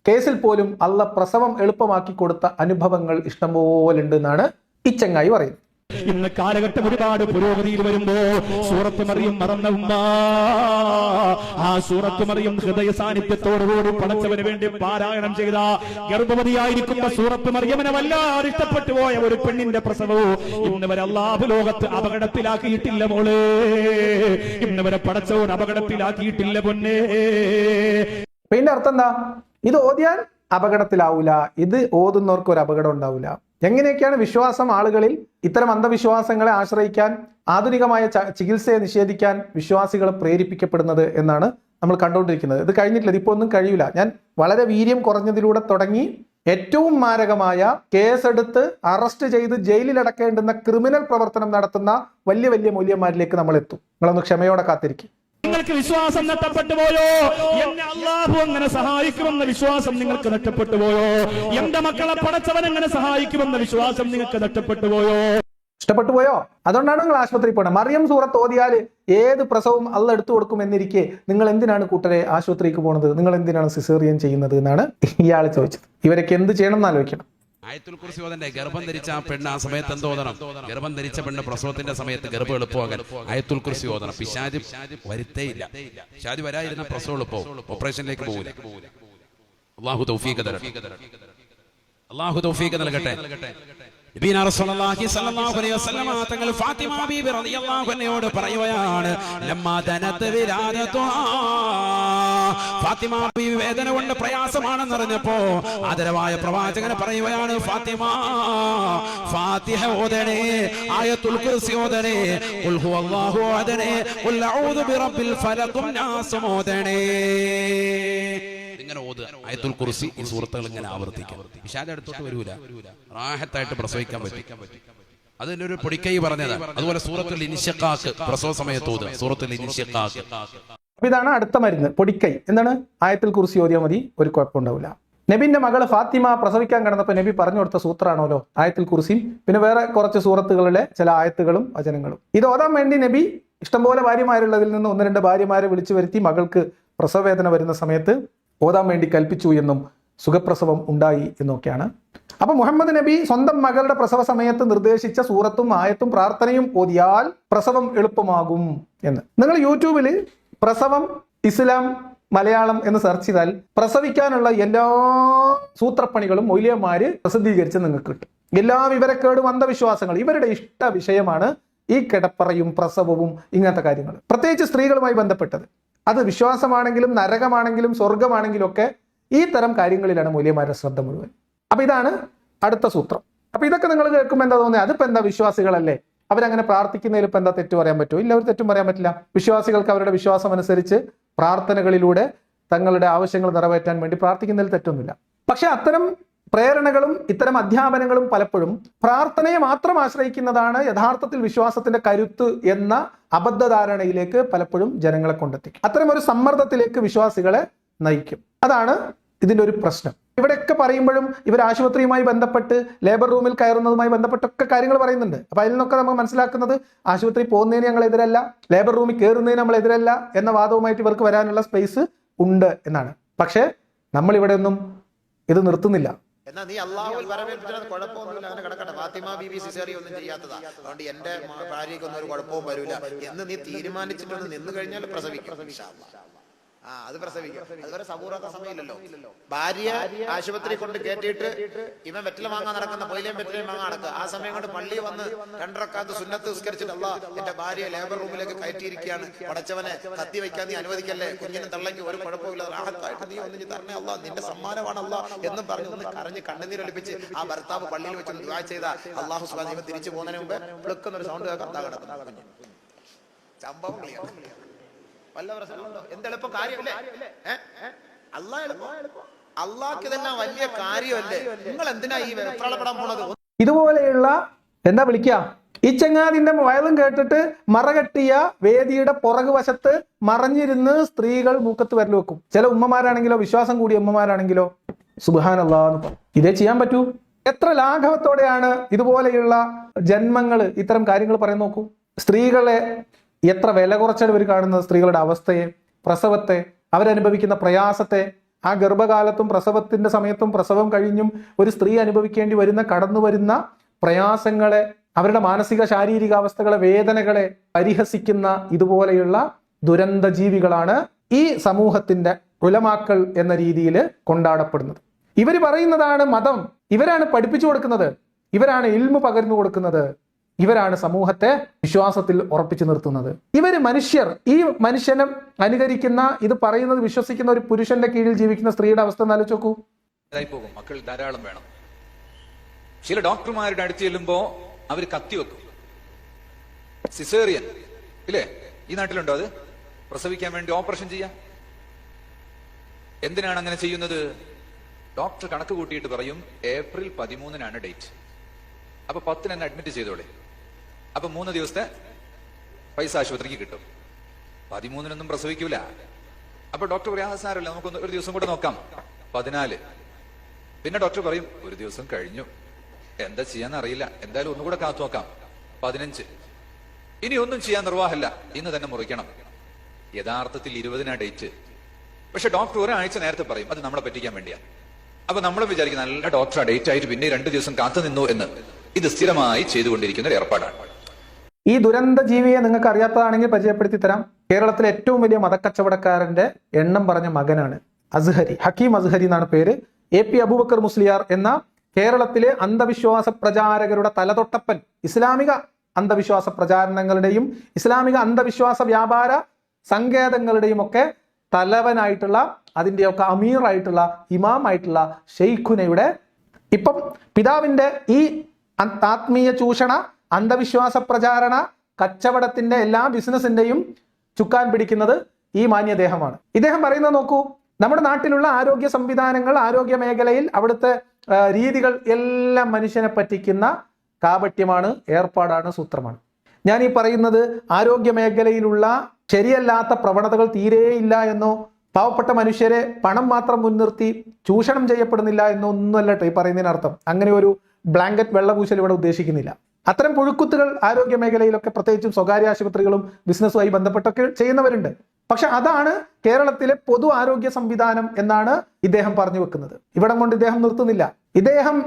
കേസിൽ പോലും അള്ള പ്രസവം എളുപ്പമാക്കി കൊടുത്ത അനുഭവങ്ങൾ ഇഷ്ടംപോലെ ഉണ്ട് എന്നാണ് ഈ ചങ്ങായി പറയുന്നത്. ഇന്ന് കാലഘട്ടം ഒരുപാട് പുരോഗതിയിൽ വരുമ്പോ സൂറത്ത് മറിയം മറന്ന ഉമ്മ, ആ സൂറത്ത് മറിയം ഹൃദയ സാന്നിധ്യത്തോടുകൂടി പടച്ചവന് വേണ്ടി പാരായണം ചെയ്ത ഗർഭവതിയായിരിക്കുന്ന സൂറത്ത് മറിയമിനെ വല്ലാതെ ഇഷ്ടപ്പെട്ടു പോയ ഒരു പെണ്ണിന്റെ പ്രസവവും ഇന്ന് വരെ അല്ലാഹു ലോകത്ത് അപകടത്തിലാക്കിയിട്ടില്ല മോളെ, ഇന്ന് വരെ പടച്ചവൻ അപകടത്തിലാക്കിയിട്ടില്ല പൊന്നേ. ഇതിന്റെ അർത്ഥം എന്താ? ഇത് ഓതിയാൽ അപകടത്തിലാവൂല, ഇത് ഓതുന്നവർക്ക് ഒരു അപകടം ഉണ്ടാവില്ല. എങ്ങനെയൊക്കെയാണ് വിശ്വാസം ആളുകളിൽ ഇത്തരം അന്ധവിശ്വാസങ്ങളെ ആശ്രയിക്കാൻ, ആധുനികമായ ചികിത്സയെ നിഷേധിക്കാൻ വിശ്വാസികളെ പ്രേരിപ്പിക്കപ്പെടുന്നത് എന്നാണ് നമ്മൾ കണ്ടുകൊണ്ടിരിക്കുന്നത്. ഇത് കഴിഞ്ഞിട്ടില്ല, ഇതിപ്പോ ഒന്നും കഴിയില്ല. ഞാൻ വളരെ വീര്യം കുറഞ്ഞതിലൂടെ തുടങ്ങി ഏറ്റവും മാരകമായ കേസെടുത്ത് അറസ്റ്റ് ചെയ്ത് ജയിലിൽ അടക്കേണ്ടുന്ന ക്രിമിനൽ പ്രവർത്തനം നടത്തുന്ന വലിയ മൂല്യന്മാരിലേക്ക് നമ്മൾ എത്തും. നിങ്ങളൊന്ന് ക്ഷമയോടെ കാത്തിരിക്കും. നിങ്ങൾക്ക് വിശ്വാസം നഷ്ടപ്പെട്ടു പോയോ? എന്നെ അല്ലാഹു അങ്ങനെ സഹായിക്കുമെന്ന വിശ്വാസം നിങ്ങൾക്ക് നഷ്ടപ്പെട്ടു പോയോ? എന്റെ മക്കളെ പടച്ചവൻ അങ്ങനെ സഹായിക്കുമെന്ന വിശ്വാസം നിങ്ങൾക്ക് നഷ്ടപ്പെട്ടു പോയോ? ഇഷ്ടപ്പെട്ടു പോയോ? അതുകൊണ്ടാണ് നിങ്ങൾ ആശുപത്രിയിൽ പോകണം. മറിയം സൂറത്ത് ഓതിയാൽ ഏത് പ്രസവവും അള്ള എടുത്തു കൊടുക്കും എന്നിരിക്കെ നിങ്ങൾ എന്തിനാണ് കൂട്ടരെ ആശുപത്രിക്ക് പോകുന്നത്? നിങ്ങൾ എന്തിനാണ് സിസേറിയൻ ചെയ്യുന്നത് എന്നാണ് ഇയാൾ ചോദിച്ചത്. ഇവരൊക്കെ എന്ത് ചെയ്യണം എന്ന് ആലോചിക്കണം. ആയത്തുൽ കുർസി ഓതണ്ടേ? ഗർഭം ധരിച്ച ആ പെണ്ണ് ആ സമയത്ത് എന്ത് ഓതണം? ഗർഭം ധരിച്ച പെണ്ണ് പ്രസവത്തിന്റെ സമയത്ത് ഗർഭം എളുപ്പമാകാൻ ആയത്തുൽ കുർസി ഓതണം. പിശാച് വരുത്തേയില്ല. പിശാച് വരാതിരുന്ന പ്രസവം എളുപ്പവും, ഓപ്പറേഷനിലേക്ക് പോകില്ല. അല്ലാഹു തൗഫീഖ് തരട്ടെ. അല്ലാഹു തൗഫീഖ് നൽകട്ടെ. നബിന റസൂലുള്ളാഹി സ്വല്ലല്ലാഹു അലൈഹി വസല്ലം തങ്ങൾ ഫാത്തിമ ബീബി റളിയല്ലാഹു അൻഹയോട് പറയുകയാണ്, ലമ്മാ ദനത് വിലാദതുഹാ, ഫാത്തിമ ബീബി വേദന കൊണ്ട് പ്രയാസമാണെന്ന് അറിഞ്ഞപ്പോ ആദരവായ പ്രവാചകൻ പറയുകയാണ്, ഫാത്തിമ ഫാത്തിഹ ഓതണേ, ആയത്തുൽ കുർസി ഓതണേ, ഖുൽ ഹുവല്ലാഹു അഹദ്, ഖുൽ അഊദു ബിറബ്ബിൽ ഫലഖ് നാസ് ഓതണേ. ഇങ്ങനെ ഓതുക ആയത്തുൽ കുർസി, ഈ സൂറത്തുകൾ ഇങ്ങനെ ആവർത്തിക്കുക. പിശാച് അടുത്തോട്ട് വരൂല, റാഹത്തായിട്ട് പ്രസവിക്കാൻ പറ്റും. അതിന്റെ ഒരു പൊടിക്കൈ പറഞ്ഞതാ. അതുപോലെ സൂറത്തുൽ ഇൻശിഖാഖ് പ്രസവ സമയത്ത് ഓതുക, സൂറത്തുൽ ഇൻശിഖാഖ്. അപ്പൊ ഇതാണ് അടുത്ത മരുന്ന്, പൊടിക്കൈ. എന്താണ്? ആയത്തുൽ കുർസി ഓതിയാൽ മതി, ഒരു കുഴപ്പമുണ്ടാവില്ല. നബിന്റെ മകള് ഫാത്തിമ പ്രസവിക്കാൻ കിടന്നപ്പോൾ നബി പറഞ്ഞു കൊടുത്ത സൂത്രമാണല്ലോ ആയത്തുൽ കുർസിയും പിന്നെ വേറെ കുറച്ച് സൂറത്തുകളിലെ ചില ആയത്തുകളും വചനങ്ങളും. ഇത് ഓതാൻ വേണ്ടി നബി ഇഷ്ടംപോലെ ഭാര്യമാരുള്ളതിൽ നിന്ന് 1-2 ഭാര്യമാരെ വിളിച്ചു വരുത്തി മകൾക്ക് പ്രസവവേദന വരുന്ന സമയത്ത് ഓതാൻ വേണ്ടി കൽപ്പിച്ചു എന്നും സുഖപ്രസവം ഉണ്ടായി എന്നൊക്കെയാണ്. അപ്പൊ മുഹമ്മദ് നബി സ്വന്തം മകളുടെ പ്രസവ സമയത്ത് നിർദ്ദേശിച്ച സൂറത്തും ആയത്തും പ്രാർത്ഥനയും ഓതിയാൽ പ്രസവം എളുപ്പമാകും എന്ന്. നിങ്ങൾ യൂട്യൂബിൽ പ്രസവം ഇസ്ലാം മലയാളം എന്ന് സെർച്ച് ചെയ്താൽ പ്രസവിക്കാനുള്ള എല്ലാ സൂത്രപ്പണികളും മൗലിയന്മാര് പ്രസിദ്ധീകരിച്ച് നിങ്ങൾക്ക് കിട്ടും. എല്ലാ വിവരക്കേടും അന്ധവിശ്വാസങ്ങളും ഇവരുടെ ഇഷ്ട വിഷയമാണ് ഈ കിടപ്പറയും പ്രസവവും ഇങ്ങനത്തെ കാര്യങ്ങൾ, പ്രത്യേകിച്ച് സ്ത്രീകളുമായി ബന്ധപ്പെട്ടത്. അത് വിശ്വാസമാണെങ്കിലും നരകമാണെങ്കിലും സ്വർഗമാണെങ്കിലും ഒക്കെ ഈ തരം കാര്യങ്ങളിലാണ് മൂല്യന്മാരുടെ ശ്രദ്ധ മുഴുവൻ. അപ്പൊ ഇതാണ് അടുത്ത സൂത്രം. അപ്പൊ ഇതൊക്കെ നിങ്ങൾ കേൾക്കുമ്പോൾ എന്താ തോന്നുന്നത്? അതിപ്പോ എന്താ, വിശ്വാസികളല്ലേ, അവരങ്ങനെ പ്രാർത്ഥിക്കുന്നതിൽ ഇപ്പൊ എന്താ തെറ്റ് പറയാൻ പറ്റുമോ? ഇല്ല, ഒരു തെറ്റും പറയാൻ പറ്റില്ല. വിശ്വാസികൾക്ക് അവരുടെ വിശ്വാസം അനുസരിച്ച് പ്രാർത്ഥനകളിലൂടെ തങ്ങളുടെ ആവശ്യങ്ങൾ നിറവേറ്റാൻ വേണ്ടി പ്രാർത്ഥിക്കുന്നതിൽ തെറ്റൊന്നുമില്ല. പക്ഷെ അത്തരം പ്രേരണകളും ഇത്തരം അധ്യാപനങ്ങളും പലപ്പോഴും പ്രാർത്ഥനയെ മാത്രം ആശ്രയിക്കുന്നതാണ് യഥാർത്ഥത്തിൽ വിശ്വാസത്തിന്റെ കരുത്ത് എന്ന അബദ്ധധാരണയിലേക്ക് പലപ്പോഴും ജനങ്ങളെ കൊണ്ടെത്തിക്കും. അത്തരം ഒരു സമ്മർദ്ദത്തിലേക്ക് വിശ്വാസികളെ നയിക്കും. അതാണ് ഇതിന്റെ ഒരു പ്രശ്നം. ഇവിടെയൊക്കെ പറയുമ്പോഴും ഇവർ ആശുപത്രിയുമായി ബന്ധപ്പെട്ട് ലേബർ റൂമിൽ കയറുന്നതുമായി ബന്ധപ്പെട്ടൊക്കെ കാര്യങ്ങൾ പറയുന്നുണ്ട്. അപ്പൊ അതിൽ നിന്നൊക്കെ നമ്മൾ മനസ്സിലാക്കുന്നത് ആശുപത്രി പോകുന്നതിന് ഞങ്ങൾ എതിരല്ല, ലേബർ റൂമിൽ കയറുന്നതിന് നമ്മൾ എതിരല്ല എന്ന വാദവുമായിട്ട് ഇവർക്ക് വരാനുള്ള സ്പേസ് ഉണ്ട് എന്നാണ്. പക്ഷേ നമ്മൾ ഇവിടെ ഒന്നും ഇത് നിർത്തുന്നില്ല. എന്നാ നീ അള്ളാഹുവിൽ വരവേൽപ്പിച്ചത് കുഴപ്പമൊന്നുമില്ല, അങ്ങനെ കിടക്കട്ടെ. ഫാത്തിമ ബീബി സിസേറിയൻ ഒന്നും ചെയ്യാത്തതാ, അതുകൊണ്ട് എന്റെ ഭാര്യയ്ക്കൊന്നും ഒരു കുഴപ്പവും വരില്ല എന്ന് നീ തീരുമാനിച്ചിട്ടൊന്ന് നിന്ന് കഴിഞ്ഞാൽ പ്രസവിക്കും. അത് പ്രസവിക്കും. അതുവരെ സബൂറാത്ത സമയമില്ലല്ലോ. ഭാര്യ ആശുപത്രി കൊണ്ട് കയറ്റിയിട്ട് ഇവൻ വെറ്റില വാങ്ങാൻ നടക്കുന്ന പൊയിലേം വെറ്റിലേയും വാങ്ങാൻ നടക്കുക. ആ സമയം കൊണ്ട് പള്ളി വന്ന് 2 റക്അത്ത് സുന്നത്ത് നിസ്കരിച്ചിട്ട് അല്ലാഹ് എന്റെ ഭാര്യയെ ലേബർ റൂമിലേക്ക് കയറ്റിയിരിക്കുകയാണ്, പടച്ചവനെ കത്തി വയ്ക്കാൻ നീ അനുവദിക്കല്ലേ, കുഞ്ഞിനും തള്ളയ്ക്ക് ഒരു കുഴപ്പമില്ല, റാഹത്തായിട്ട് നീ ഒന്നിച്ച് തരണേ അല്ലാഹ്, നിന്റെ സമ്മാനമാണ് അല്ലാഹ് എന്ന് പറഞ്ഞ് ഒന്ന് കരഞ്ഞ് കണ്ണുനീരൊലിപ്പിച്ച് ആ ഭർത്താവ് പള്ളിയിൽ വെച്ച് ദുആ ചെയ്ത അല്ലാഹു സുബ്ഹാനഹു വ തആല തിരിച്ചു പോകുന്നതിന് മുമ്പ് പ്ലക്കുന്നൊരു സൗണ്ട് കേൾക്കാൻ കിടക്കുന്നു. സംഭവം ക്ലിയർ. വല്ല പ്രശ്നമുണ്ടോ? എന്തെളുപ്പം കാര്യമല്ലേ? അള്ളാഹ്ക്ക് തന്നെ വലിയ കാര്യമല്ലേ? നിങ്ങൾ എന്തിനാ ഈ വെപ്രാളപ്പെടാൻ പോണത്? ഇതുപോലെയുള്ള എന്താ വിളിക്കുക, ഈ ചങ്ങാതിന്റെ വയലും കേട്ടിട്ട് മറകെട്ടിയ വേദിയുടെ പുറകു വശത്ത് മറഞ്ഞിരുന്ന് സ്ത്രീകൾ മൂക്കത്ത് വരൽ വെക്കും. ചില ഉമ്മമാരാണെങ്കിലോ, വിശ്വാസം കൂടിയ ഉമ്മമാരാണെങ്കിലോ സുബ്ഹാനല്ലാഹ് എന്ന് പറയും. ഇതേ ചെയ്യാൻ പറ്റൂ. എത്ര ലാഘവത്തോടെയാണ് ഇതുപോലെയുള്ള ജന്മങ്ങൾ ഇത്തരം കാര്യങ്ങൾ പറയാൻ നോക്കൂ. സ്ത്രീകളെ എത്ര വില കുറച്ചാണ് ഇവർ കാണുന്നത്, സ്ത്രീകളുടെ അവസ്ഥയെ, പ്രസവത്തെ, അവരനുഭവിക്കുന്ന പ്രയാസത്തെ. ആ ഗർഭകാലത്തും പ്രസവത്തിന്റെ സമയത്തും പ്രസവം കഴിഞ്ഞും ഒരു സ്ത്രീ അനുഭവിക്കേണ്ടി വരുന്ന കടന്നു വരുന്ന പ്രയാസങ്ങളെ, അവരുടെ മാനസിക ശാരീരിക അവസ്ഥകളെ, വേദനകളെ പരിഹസിക്കുന്ന ഇതുപോലെയുള്ള ദുരന്ത ജീവികളാണ് ഈ സമൂഹത്തിന്റെ ഉലമാക്കൾ എന്ന രീതിയിൽ കൊണ്ടാടപ്പെടുന്നത്. ഇവർ പറയുന്നതാണ് മതം, ഇവരാണ് പഠിപ്പിച്ചു കൊടുക്കുന്നത്, ഇവരാണ് ഇൽമു പകർന്നു കൊടുക്കുന്നത്, ഇവരാണ് സമൂഹത്തെ വിശ്വാസത്തിൽ ഉറപ്പിച്ചു നിർത്തുന്നത്. ഇവര് മനുഷ്യർ. ഈ മനുഷ്യനെ അനുകരിക്കുന്ന, ഇത് പറയുന്നത് വിശ്വസിക്കുന്ന ഒരു പുരുഷന്റെ കീഴിൽ ജീവിക്കുന്ന സ്ത്രീയുടെ അവസ്ഥ ഒന്ന് ആലോചിച്ച് നോക്കൂ. പോകും. മക്കൾ ധാരാളം വേണം. ചില ഡോക്ടർമാരുടെ അടുത്ത് ചെല്ലുമ്പോ അവർ കത്തിവെക്കും. സിസേറിയൻ ഇല്ലേ, ഈ നാട്ടിലുണ്ടോ? അത് പ്രസവിക്കാൻ വേണ്ടി ഓപ്പറേഷൻ ചെയ്യാം. എന്തിനാണ് അങ്ങനെ ചെയ്യുന്നത്? ഡോക്ടർ കണക്ക് കൂട്ടിയിട്ട് പറയും ഏപ്രിൽ 13 ഡേറ്റ്. അപ്പൊ 10 എന്നെ അഡ്മിറ്റ് ചെയ്തോളെ. അപ്പൊ 3 ദിവസത്തെ പൈസ ആശുപത്രിക്ക് കിട്ടും. 13 പ്രസവിക്കൂല. അപ്പൊ ഡോക്ടർ പറയാ സാരമില്ല, നമുക്കൊന്ന് ഒരു ദിവസം കൂടെ നോക്കാം. 14. പിന്നെ ഡോക്ടർ പറയും ഒരു ദിവസം കഴിഞ്ഞു, എന്താ ചെയ്യാന്ന് അറിയില്ല, എന്തായാലും ഒന്നുകൂടെ കാത്തു നോക്കാം. 15. ഇനി ഒന്നും ചെയ്യാൻ നിർവാഹമില്ല, ഇന്ന് തന്നെ മുറിക്കണം. യഥാർത്ഥത്തിൽ 20 ഡേറ്റ്. പക്ഷെ ഡോക്ടർ ഒരാഴ്ച നേരത്തെ പറയും, അത് നമ്മളെ പറ്റിക്കാൻ വേണ്ടിയാ. അപ്പൊ നമ്മൾ വിചാരിക്കും നല്ല ഡോക്ടർ ഡേറ്റ് ആയിട്ട് പിന്നെ 2 ദിവസം കാത്തു നിന്നു എന്ന്. ഇത് സ്ഥിരമായി ചെയ്തുകൊണ്ടിരിക്കുന്ന ഒരു ഏർപ്പാടാണ്. ഈ ദുരന്ത ജീവിയെ നിങ്ങൾക്ക് അറിയാത്തതാണെങ്കിൽ പരിചയപ്പെടുത്തി തരാം. കേരളത്തിലെ ഏറ്റവും വലിയ മതക്കച്ചവടക്കാരന്റെ എണ്ണം പറഞ്ഞ മകനാണ് അസ്ഹരി. ഹക്കീം അസ്ഹരി എന്നാണ് പേര്. AP അബൂബക്കർ മുസ്ലിയാർ എന്ന കേരളത്തിലെ അന്ധവിശ്വാസ പ്രചാരകരുടെ തലതൊട്ടപ്പൻ, ഇസ്ലാമിക അന്ധവിശ്വാസ പ്രചാരണങ്ങളുടെയും ഇസ്ലാമിക അന്ധവിശ്വാസ വ്യാപാര സങ്കേതങ്ങളുടെയും ഒക്കെ തലവനായിട്ടുള്ള, അതിൻ്റെയൊക്കെ അമീറായിട്ടുള്ള, ഇമാമായിട്ടുള്ള ഷെയ്ഖുനയുടെ ഇപ്പം പിതാവിന്റെ ഈ ആത്മീയ ചൂഷണ, അന്ധവിശ്വാസ പ്രചാരണ, കച്ചവടത്തിന്റെ എല്ലാ ബിസിനസിന്റെയും ചുക്കാൻ പിടിക്കുന്നത് ഈ മാന്യദേഹമാണ്. ഇദ്ദേഹം പറയുന്നത് നോക്കൂ, നമ്മുടെ നാട്ടിലുള്ള ആരോഗ്യ സംവിധാനങ്ങൾ, ആരോഗ്യ മേഖലയിൽ അവിടുത്തെ രീതികൾ എല്ലാം മനുഷ്യനെ പറ്റിക്കുന്ന കാപട്യമാണ്, ഏർപ്പാടാണ്, സൂത്രമാണ്. ഞാൻ ഈ പറയുന്നത് ആരോഗ്യ മേഖലയിലുള്ള ശരിയല്ലാത്ത പ്രവണതകൾ തീരെയില്ല എന്നോ, പാവപ്പെട്ട മനുഷ്യരെ പണം മാത്രം മുൻനിർത്തി ചൂഷണം ചെയ്യപ്പെടുന്നില്ല എന്നോ ഒന്നുമല്ല കേട്ടോ ഈ പറയുന്നതിനർത്ഥം. അങ്ങനെ ഒരു ബ്ലാങ്കറ്റ് വെള്ളപൂശൽ ഇവിടെ ഉദ്ദേശിക്കുന്നില്ല. അത്തരം പുഴുക്കുത്തുകൾ ആരോഗ്യ മേഖലയിലൊക്കെ, പ്രത്യേകിച്ചും സ്വകാര്യ ആശുപത്രികളും ബിസിനസ്സുമായി ബന്ധപ്പെട്ടൊക്കെ ചെയ്യുന്നവരുണ്ട്. പക്ഷെ അതാണ് കേരളത്തിലെ പൊതു ആരോഗ്യ സംവിധാനം എന്നാണ് ഇദ്ദേഹം പറഞ്ഞു വെക്കുന്നത്. ഇവിടം കൊണ്ട് ഇദ്ദേഹം നിർത്തുന്നില്ല. ഇദ്ദേഹം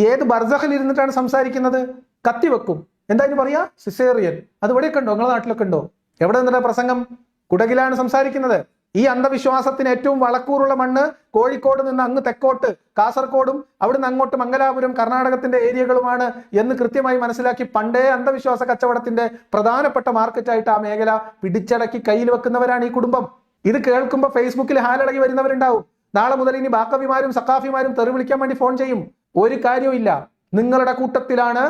ഏത് ബർസഖിൽ ഇരുന്നിട്ടാണ് സംസാരിക്കുന്നത്? കത്തിവെക്കും. എന്തായാലും പറയാ സിസേറിയൻ. അത് ഇവിടെയൊക്കെ ഉണ്ടോ? നിങ്ങളുടെ നാട്ടിലൊക്കെ ഉണ്ടോ? എവിടെ നിന്നിട്ട് പ്രസംഗം? കുടകിലാണ് സംസാരിക്കുന്നത്. ഈ അന്ധവിശ്വാസത്തിന് ഏറ്റവും വളക്കൂറുള്ള മണ്ണ് കോഴിക്കോട് നിന്ന് അങ്ങ് തെക്കോട്ട് കാസർഗോഡും അവിടുന്ന് അങ്ങോട്ട് മംഗലാപുരം, കർണാടകത്തിന്റെ ഏരിയകളുമാണ് എന്ന് കൃത്യമായി മനസ്സിലാക്കി പണ്ടേ അന്ധവിശ്വാസ കച്ചവടത്തിന്റെ പ്രധാനപ്പെട്ട മാർക്കറ്റായിട്ട് ആ മേഖല പിടിച്ചടക്കി കയ്യിൽ വെക്കുന്നവരാണ് ഈ കുടുംബം. ഇത് കേൾക്കുമ്പോൾ ഫേസ്ബുക്കിൽ ഹാലിളകി വരുന്നവരുണ്ടാവും. നാളെ മുതൽ ഇനി ബാക്കവിമാരും സക്കാഫിമാരും തെറി വിളിക്കാൻ വേണ്ടി ഫോൺ ചെയ്യും. ഒരു കാര്യവും. നിങ്ങളുടെ കൂട്ടത്തിലാണ്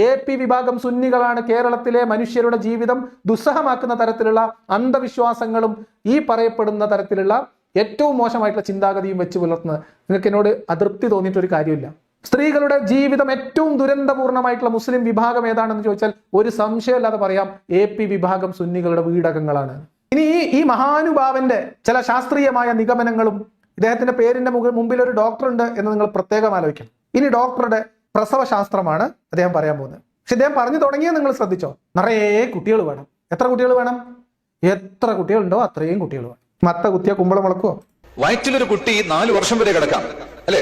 AP വിഭാഗം സുന്നികളാണ് കേരളത്തിലെ മനുഷ്യരുടെ ജീവിതം ദുസ്സഹമാക്കുന്ന തരത്തിലുള്ള അന്ധവിശ്വാസങ്ങളും ഈ പറയപ്പെടുന്ന തരത്തിലുള്ള ഏറ്റവും മോശമായിട്ടുള്ള ചിന്താഗതിയും വെച്ച് പുലർത്തുന്നത്. നിങ്ങൾക്ക് എന്നോട് അതൃപ്തി തോന്നിയിട്ടൊരു കാര്യമില്ല. സ്ത്രീകളുടെ ജീവിതം ഏറ്റവും ദുരന്തപൂർണമായിട്ടുള്ള മുസ്ലിം വിഭാഗം ഏതാണെന്ന് ചോദിച്ചാൽ ഒരു സംശയമില്ലാതെ പറയാം, AP വിഭാഗം സുന്നികളുടെ വീടകങ്ങളാണ്. ഇനി ഈ മഹാനുഭാവന്റെ ചില ശാസ്ത്രീയമായ നിഗമനങ്ങളും, ഇദ്ദേഹത്തിന്റെ പേരിന്റെ മുമ്പിൽ ഒരു ഡോക്ടർ ഉണ്ട് എന്ന് നിങ്ങൾ പ്രത്യേകം ആലോചിക്കണം. ഇനി ഡോക്ടറുടെ പ്രസവശാസ്ത്രമാണ് അദ്ദേഹം പറയാൻ പോകുന്നത്. പക്ഷെ ഇദ്ദേഹം പറഞ്ഞു തുടങ്ങിയത് നിങ്ങൾ ശ്രദ്ധിച്ചോ, നിറയെ കുട്ടികൾ വേണം. എത്ര കുട്ടികൾ വേണം? എത്ര കുട്ടികളുണ്ടോ അത്രയും കുട്ടികൾ വേണം. മത്ത കുത്തിയ കുമ്പളം മുളക്കുവോ? വയറ്റിലൊരു കുട്ടി 4 വർഷം വരെ കിടക്കാം അല്ലേ?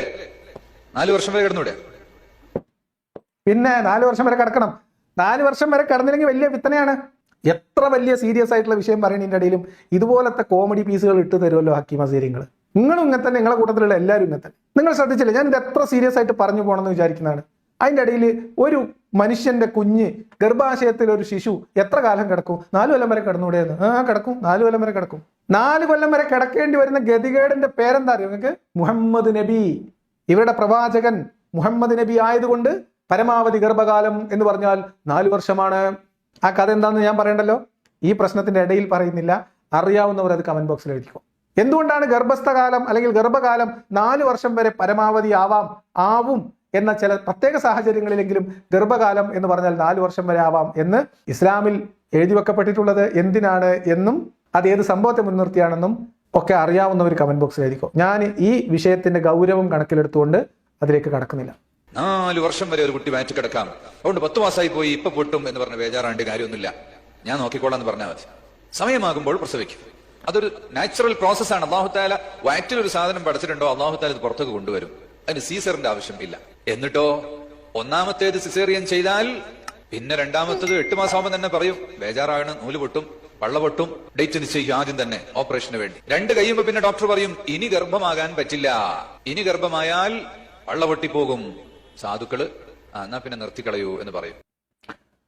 4 വർഷം വരെ കിടന്നൂടെ? പിന്നെ 4 വർഷം വരെ കിടക്കണം. 4 വർഷം വരെ കിടന്നില്ലെങ്കിൽ വലിയ വിത്തനയാണ്. എത്ര വലിയ സീരിയസ് ആയിട്ടുള്ള വിഷയം പറയുന്നതിൻ്റെ ഇടയിലും ഇതുപോലത്തെ കോമഡി പീസുകൾ ഇട്ട് തരുമല്ലോ ഹക്കീം അസീരിങ്ങൾ. നിങ്ങളും ഇങ്ങനെ തന്നെ, നിങ്ങളെ കൂട്ടത്തിലുള്ള എല്ലാവരും ഇങ്ങനെ തന്നെ. നിങ്ങൾ ശ്രദ്ധിച്ചില്ലേ, ഞാൻ ഇത് എത്ര സീരിയസ് ആയിട്ട് പറഞ്ഞു പോകണമെന്ന് വിചാരിക്കുന്നതാണ്. അതിൻ്റെ ഇടയിൽ ഒരു മനുഷ്യന്റെ കുഞ്ഞ്, ഗർഭാശയത്തിൽ ഒരു ശിശു എത്ര കാലം കിടക്കും? 4 കൊല്ലം വരെ കിടന്നുകൂടെയെന്ന്. കിടക്കും, 4 കൊല്ലം വരെ കിടക്കും. 4 കൊല്ലം വരെ കിടക്കേണ്ടി വരുന്ന ഗതികേടിന്റെ പേരെന്താ അറിയോ നിങ്ങൾക്ക്? മുഹമ്മദ് നബി. ഇവരുടെ പ്രവാചകൻ മുഹമ്മദ് നബി ആയതുകൊണ്ട് പരമാവധി ഗർഭകാലം എന്ന് പറഞ്ഞാൽ 4 വർഷമാണ്. ആ കഥ എന്താണെന്ന് ഞാൻ പറയണ്ടല്ലോ, ഈ പ്രശ്നത്തിന്റെ ഇടയിൽ പറയുന്നില്ല. അറിയാവുന്നവർ അത് കമന്റ് ബോക്സിൽ എഴുതിക്കോ. എന്തുകൊണ്ടാണ് ഗർഭസ്ഥകാലം അല്ലെങ്കിൽ ഗർഭകാലം 4 വർഷം വരെ പരമാവധി ആവും എന്ന ചില പ്രത്യേക സാഹചര്യങ്ങളിലെങ്കിലും ഗർഭകാലം എന്ന് പറഞ്ഞാൽ 4 വർഷം വരെ ആവാം എന്ന് ഇസ്ലാമിൽ എഴുതി വെക്കപ്പെട്ടിട്ടുള്ളത് എന്തിനാണ് എന്നും അത് ഏത് സംഭവത്തെ മുൻനിർത്തിയാണെന്നും ഒക്കെ അറിയാവുന്നവർ കമന്റ് ബോക്സിൽ എഴുതിക്കോ. ഞാൻ ഈ വിഷയത്തിന്റെ ഗൗരവം കണക്കിലെടുത്തുകൊണ്ട് അതിലേക്ക് കടക്കുന്നില്ല. 4 വർഷം വരെ ഒരു കുട്ടി വയറ്റ് കിടക്കാം, അതുകൊണ്ട് 10 മാസമായി പോയി ഇപ്പൊ പൊട്ടും എന്ന് പറഞ്ഞ് ബേജാറാണ്ട് കാര്യമൊന്നുമില്ല, ഞാൻ നോക്കിക്കോളാം എന്ന് പറഞ്ഞാൽ മതി. സമയമാകുമ്പോൾ പ്രസവിക്കും. അതൊരു നാച്ചുറൽ പ്രോസസ്സാണ്. അള്ളാഹു താല വയറ്റിൽ ഒരു സാധനം പഠിച്ചിട്ടുണ്ടോ അള്ളാഹു താല ഇത് പുറത്തേക്ക് കൊണ്ടുവരും. അതിന് സീസറിന്റെ ആവശ്യം ഇല്ല. എന്നിട്ടോ ഒന്നാമത്തേത് സിസേറിയൻ ചെയ്താൽ പിന്നെ രണ്ടാമത്തേത് 8 മാസം ആവുമ്പോൾ തന്നെ പറയും ബേജാറാണ്, നൂല് പൊട്ടും, വള്ള പൊട്ടും, ഡേറ്റ് നിശ്ചയിക്കും ആദ്യം തന്നെ ഓപ്പറേഷന് വേണ്ടി. 2 കഴിയുമ്പോൾ പിന്നെ ഡോക്ടർ പറയും ഇനി ഗർഭമാകാൻ പറ്റില്ല, ഇനി ഗർഭമായാൽ വള്ള പൊട്ടിപ്പോകും, സാധുക്കള് എന്നാ പിന്നെ നിർത്തിക്കളയൂ എന്ന് പറയും.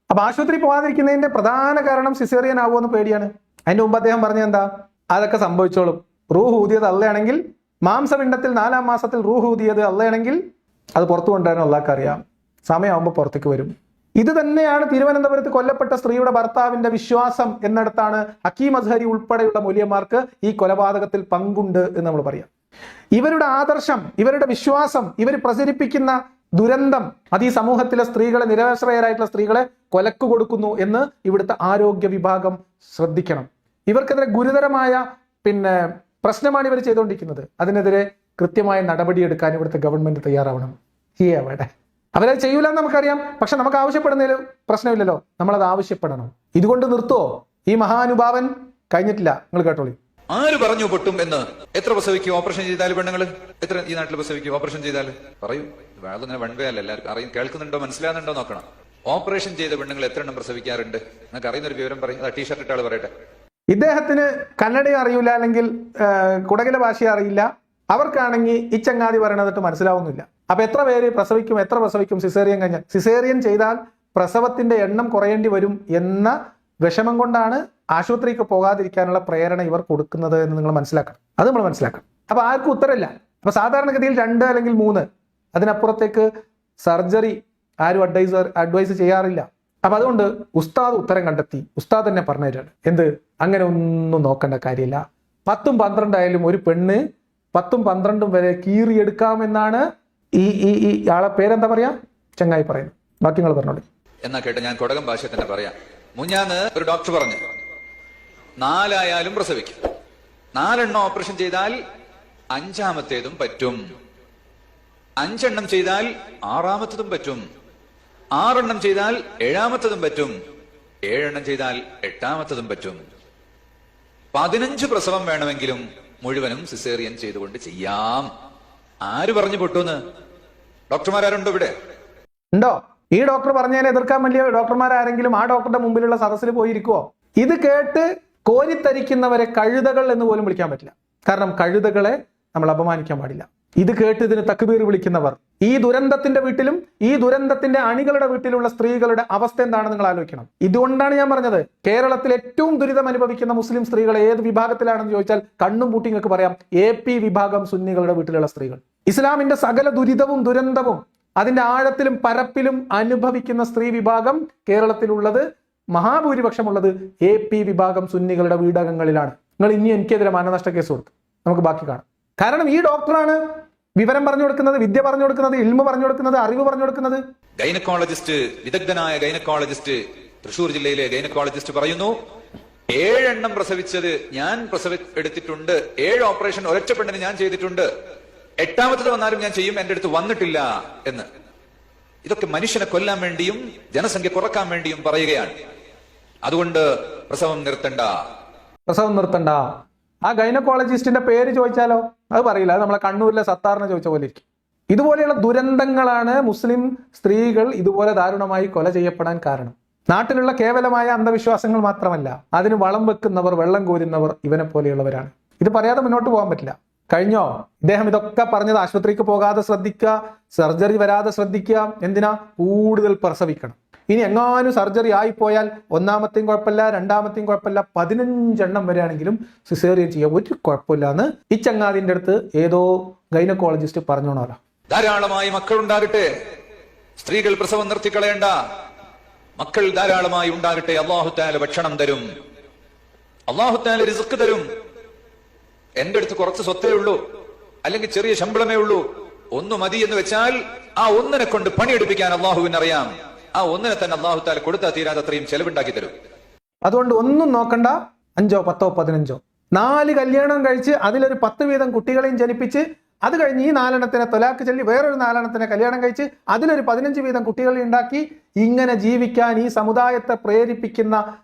അപ്പൊ ആശുപത്രി പോകാതിരിക്കുന്നതിന്റെ പ്രധാന കാരണം സിസേറിയൻ ആവുമെന്ന് പേടിയാണ്. അതിന്റെ മുമ്പ് അദ്ദേഹം പറഞ്ഞ എന്താ? അതൊക്കെ സംഭവിച്ചോളും. റൂഹ് ഊതിയത് അള്ളയാണെങ്കിൽ, മാംസപിണ്ഡത്തിൽ 4-ാം മാസത്തിൽ റൂഹ് ഊതിയത് അള്ളയാണെങ്കിൽ അത് പുറത്തു കൊണ്ടുവരാൻ അള്ളാഹ്ക്ക് അറിയാം. സമയമാകുമ്പോൾ പുറത്തേക്ക് വരും. ഇത് തന്നെയാണ് തിരുവനന്തപുരത്ത് കൊല്ലപ്പെട്ട സ്ത്രീയുടെ ഭർത്താവിന്റെ വിശ്വാസം എന്നിടത്താണ് ഹക്കീം അസ്ഹരി ഉൾപ്പെടെയുള്ള മൂല്യന്മാർക്ക് ഈ കൊലപാതകത്തിൽ പങ്കുണ്ട് എന്ന് നമ്മൾ പറയാം. ഇവരുടെ ആദർശം, ഇവരുടെ വിശ്വാസം, ഇവർ പ്രചരിപ്പിക്കുന്ന ദുരന്തം അത് ഈ സമൂഹത്തിലെ സ്ത്രീകളെ, നിരാശ്രയരായിട്ടുള്ള സ്ത്രീകളെ കൊലക്ക് കൊടുക്കുന്നു എന്ന് ഇവിടുത്തെ ആരോഗ്യ വിഭാഗം ശ്രദ്ധിക്കണം. ഇവർക്കെതിരെ ഗുരുതരമായ പ്രശ്നമാണ് ഇവർ ചെയ്തുകൊണ്ടിരിക്കുന്നത്. അതിനെതിരെ കൃത്യമായ നടപടിയെടുക്കാൻ ഇവിടുത്തെ ഗവൺമെന്റ് തയ്യാറാവണം. എവിടെ അവരത് ചെയ്യൂല എന്ന് നമുക്കറിയാം. പക്ഷെ നമുക്ക് ആവശ്യപ്പെടുന്നതിൽ പ്രശ്നമില്ലല്ലോ, നമ്മളത് ആവശ്യപ്പെടണം. ഇതുകൊണ്ട് നിർത്തുവോ ഈ മഹാനുഭാവൻ? കഴിഞ്ഞിട്ടില്ല, നിങ്ങൾ കേട്ടോളി. ആര് പറഞ്ഞു പൊട്ടും എന്ന്? എത്ര പ്രസവിക്കും ഓപ്പറേഷൻ ചെയ്താൽ പെണ്ണുങ്ങൾ? എത്ര ഈ നാട്ടിൽ പ്രസവിക്കും ഓപ്പറേഷൻ ചെയ്താൽ? പറയൂ. വേറെ വൺവേ അല്ല, എല്ലാവർക്കും അറിയും. കേൾക്കുന്നുണ്ടോ, മനസ്സിലാകുന്നുണ്ടോ നോക്കണം. ഓപ്പറേഷൻ ചെയ്ത പെണ്ണുങ്ങൾ എത്ര എണ്ണം പ്രസവിക്കാറുണ്ട്? നിങ്ങൾക്ക് അറിയുന്ന ഒരു വിവരം പറയും. അതാ ടീഷർട്ട് ഇട്ടാൾ പറയട്ടെ. ഇദ്ദേഹത്തിന് കന്നഡയും അറിയില്ല, അല്ലെങ്കിൽ കുടകിലെ ഭാഷ അറിയില്ല. അവർക്കാണെങ്കിൽ ഈ ചങ്ങാതി പറയണതിട്ട് മനസ്സിലാവുന്നില്ല. അപ്പൊ എത്ര പേര് പ്രസവിക്കും, എത്ര പ്രസവിക്കും സിസേറിയൻ കഴിഞ്ഞാൽ? സിസേറിയൻ ചെയ്താൽ പ്രസവത്തിന്റെ എണ്ണം കുറയേണ്ടി വരും എന്ന വിഷമം കൊണ്ടാണ് ആശുപത്രിക്ക് പോകാതിരിക്കാനുള്ള പ്രേരണ ഇവർ കൊടുക്കുന്നത് എന്ന് നിങ്ങൾ മനസ്സിലാക്കണം. അത് നമ്മൾ മനസ്സിലാക്കണം. അപ്പൊ ആർക്കും ഉത്തരമില്ല. അപ്പൊ സാധാരണഗതിയിൽ 2 അല്ലെങ്കിൽ 3, അതിനപ്പുറത്തേക്ക് സർജറി ആരും അഡ്വൈസ് ചെയ്യാറില്ല. അപ്പൊ അതുകൊണ്ട് ഉസ്താദ് ഉത്തരം കണ്ടെത്തി. ഉസ്താദ് തന്നെ പറഞ്ഞു തരാണ്. എന്ത്? അങ്ങനെ ഒന്നും നോക്കേണ്ട കാര്യമില്ല. 10ഉം 12 ആയാലും ഒരു പെണ്ണ് 10ഉം 12ഉം വരെ കീറിയെടുക്കാമെന്നാണ് ഈ ആളെ പേരെന്താ പറയാ, ചങ്ങായി പറയുന്നു. ബാക്കി നിങ്ങൾ പറഞ്ഞോളൂ. എന്നാ കേട്ടോ, ഞാൻ കൊടകം ഭാഷ തന്നെ പറയാം. മുഞ്ഞാന്ന് ഒരു ഡോക്ടർ പറഞ്ഞു 4 ആയാലും പ്രസവിക്കും. 4 എണ്ണം ഓപ്പറേഷൻ ചെയ്താൽ 5ാമത്തേതും പറ്റും. 5 എണ്ണം ചെയ്താൽ 6ാമത്തതും പറ്റും. 6 എണ്ണം ചെയ്താൽ 7ാമത്തതും പറ്റും. 7 എണ്ണം ചെയ്താൽ 8ാമത്തതും പറ്റും. 15 പ്രസവം വേണമെങ്കിലും മുഴുവനും സിസേറിയൻ ചെയ്തുകൊണ്ട് ചെയ്യാം. ആര് പറഞ്ഞു പൊട്ടൂന്ന്? ഡോക്ടർമാരുണ്ടോ ഇവിടെ? ഉണ്ടോ? ഈ ഡോക്ടർ പറഞ്ഞതിനെ എതിർക്കാൻ വലിയ ഡോക്ടർമാരാരെങ്കിലും ആ ഡോക്ടറുടെ മുമ്പിലുള്ള സദസ്സിൽ പോയിരിക്കുവോ? ഇത് കേട്ട് കോരിത്തരിക്കുന്നവരെ കഴുതകൾ എന്ന് പോലും വിളിക്കാൻ പറ്റില്ല. കാരണം കഴുതകളെ നമ്മൾ അപമാനിക്കാൻ പാടില്ല. ഇത് കേട്ട് ഇതിന് തക്ബീർ വിളിക്കുന്നവർ, ഈ ദുരന്തത്തിന്റെ വീട്ടിലും ഈ ദുരന്തത്തിന്റെ അണികളുടെ വീട്ടിലുള്ള സ്ത്രീകളുടെ അവസ്ഥ എന്താണെന്ന് നിങ്ങൾ ആലോചിക്കണം. ഇതുകൊണ്ടാണ് ഞാൻ പറഞ്ഞത്, കേരളത്തിൽ ഏറ്റവും ദുരിതം അനുഭവിക്കുന്ന മുസ്ലിം സ്ത്രീകൾ ഏത് വിഭാഗത്തിലാണെന്ന് ചോദിച്ചാൽ കണ്ണും പൂട്ടി നിങ്ങൾക്ക് പറയാം, AP വിഭാഗം സുന്നികളുടെ വീട്ടിലുള്ള സ്ത്രീകൾ. ഇസ്ലാമിന്റെ സകല ദുരിതവും ദുരന്തവും അതിന്റെ ആഴത്തിലും പരപ്പിലും അനുഭവിക്കുന്ന സ്ത്രീ വിഭാഗം കേരളത്തിലുള്ളത്, മഹാഭൂരിപക്ഷമുള്ളത് AP വിഭാഗം സുന്നികളുടെ വീടകങ്ങളിലാണ്. നിങ്ങൾ ഇനി എനിക്കെതിരെ മാനനഷ്ട കേസ് കൊടുത്തു, നമുക്ക് ബാക്കി കാണാം. കാരണം ഈ ഡോക്ടറാണ് വിവരം പറഞ്ഞു കൊടുക്കുന്നത്, വിദ്യ പറഞ്ഞു കൊടുക്കുന്നത്, ഇൽമു പറഞ്ഞു കൊടുക്കുന്നത്, അറിവ് പറഞ്ഞു കൊടുക്കുന്നത്. ഗൈനക്കോളജിസ്റ്റ്, വിദഗ്ധനായ ഗൈനക്കോളജിസ്റ്റ്, തൃശൂർ ജില്ലയിലെ ഗൈനക്കോളജിസ്റ്റ് പറയുന്നു, 7 എണ്ണം പ്രസവിച്ചത് ഞാൻ എടുത്തിട്ടുണ്ട്, 7 ഓപ്പറേഷൻ ഒരൊറ്റ പെണ്ണിന് ഞാൻ ചെയ്തിട്ടുണ്ട്, 8ാമത്തത് വന്നാലും ഞാൻ ചെയ്യും, എന്റെ അടുത്ത് വന്നിട്ടില്ല എന്ന്. ഇതൊക്കെ മനുഷ്യനെ കൊല്ലാൻ വേണ്ടിയും ജനസംഖ്യ കുറക്കാൻ വേണ്ടിയും പറയുകയാണ്. അതുകൊണ്ട് പ്രസവം നിർത്തണ്ട. ആ ഗൈനക്കോളജിസ്റ്റിന്റെ പേര് ചോദിച്ചാലോ അത് പറയില്ല, അത് നമ്മളെ കണ്ണൂരിലെ സത്താറിനെ ചോദിച്ച പോലെ ഇരിക്കും. ഇതുപോലെയുള്ള ദുരന്തങ്ങളാണ് മുസ്ലിം സ്ത്രീകൾ ഇതുപോലെ ദാരുണമായി കൊല ചെയ്യപ്പെടാൻ കാരണം. നാട്ടിലുള്ള കേവലമായ അന്ധവിശ്വാസങ്ങൾ മാത്രമല്ല, അതിന് വളം വെക്കുന്നവർ, വെള്ളം കോരുന്നവർ ഇവനെ പോലെയുള്ളവരാണ്. ഇത് പറയാതെ മുന്നോട്ട് പോകാൻ പറ്റില്ല. കഴിഞ്ഞോ? ഇദ്ദേഹം ഇതൊക്കെ പറഞ്ഞത് ആശുപത്രിക്ക് പോകാതെ ശ്രദ്ധിക്കുക, സർജറി വരാതെ ശ്രദ്ധിക്കുക, എന്തിനാ? കൂടുതൽ പ്രസവിക്കണം. ഇനി എങ്ങാനും സർജറി ആയിപ്പോയാൽ 1ാമത്തെയും കുഴപ്പമില്ല, 2ാമത്തെയും കുഴപ്പമില്ല, 15 എണ്ണം വരെയാണെങ്കിലും സിസേറിയൻ ചെയ്യാൻ ഒരു കുഴപ്പമില്ല എന്ന് ഈ ചങ്ങാതിന്റെ അടുത്ത് ഏതോ ഗൈനക്കോളജിസ്റ്റ് പറഞ്ഞോണല്ലോ. ധാരാളമായി മക്കൾ ഉണ്ടാകട്ടെ, സ്ത്രീകൾ പ്രസവം നിർത്തിക്കളയേണ്ട, മക്കൾ ധാരാളമായി ഉണ്ടാകട്ടെ. അല്ലാഹു തആല ഭക്ഷണം തരും, അല്ലാഹു തആല റിസ്ക് തരും. എന്റെ അടുത്ത് കുറച്ച് സ്വത്തേ ഉള്ളൂ, അല്ലെങ്കിൽ ചെറിയ ശമ്പളമേ ഉള്ളൂ, 1 മതി എന്ന് വെച്ചാൽ ആ 1നെ കൊണ്ട് പണിയെടുപ്പിക്കാൻ അള്ളാഹുവിന് അറിയാം. ആ 1നെ തന്നെ അള്ളാഹു തആല കൊടുത്താൽ തീരാതെ അത്രയും ചെലവുണ്ടാക്കി തരും. അതുകൊണ്ട് ഒന്നും നോക്കണ്ട, 5, 10, 15 4 കല്യാണം കഴിച്ച് അതിലൊരു 10 വീതം കുട്ടികളെയും ജനിപ്പിച്ച് അത് കഴിഞ്ഞ് ഈ 4 എണ്ണത്തിനെ തൊലാക്ക് ചൊല്ലി വേറൊരു 4 എണ്ണത്തിനെ കല്യാണം കഴിച്ച് അതിലൊരു 15 വീതം കുട്ടികളെ ഉണ്ടാക്കി ഇങ്ങനെ ജീവിക്കാൻ ഈ സമുദായത്തെ പ്രേരിപ്പിക്കുന്ന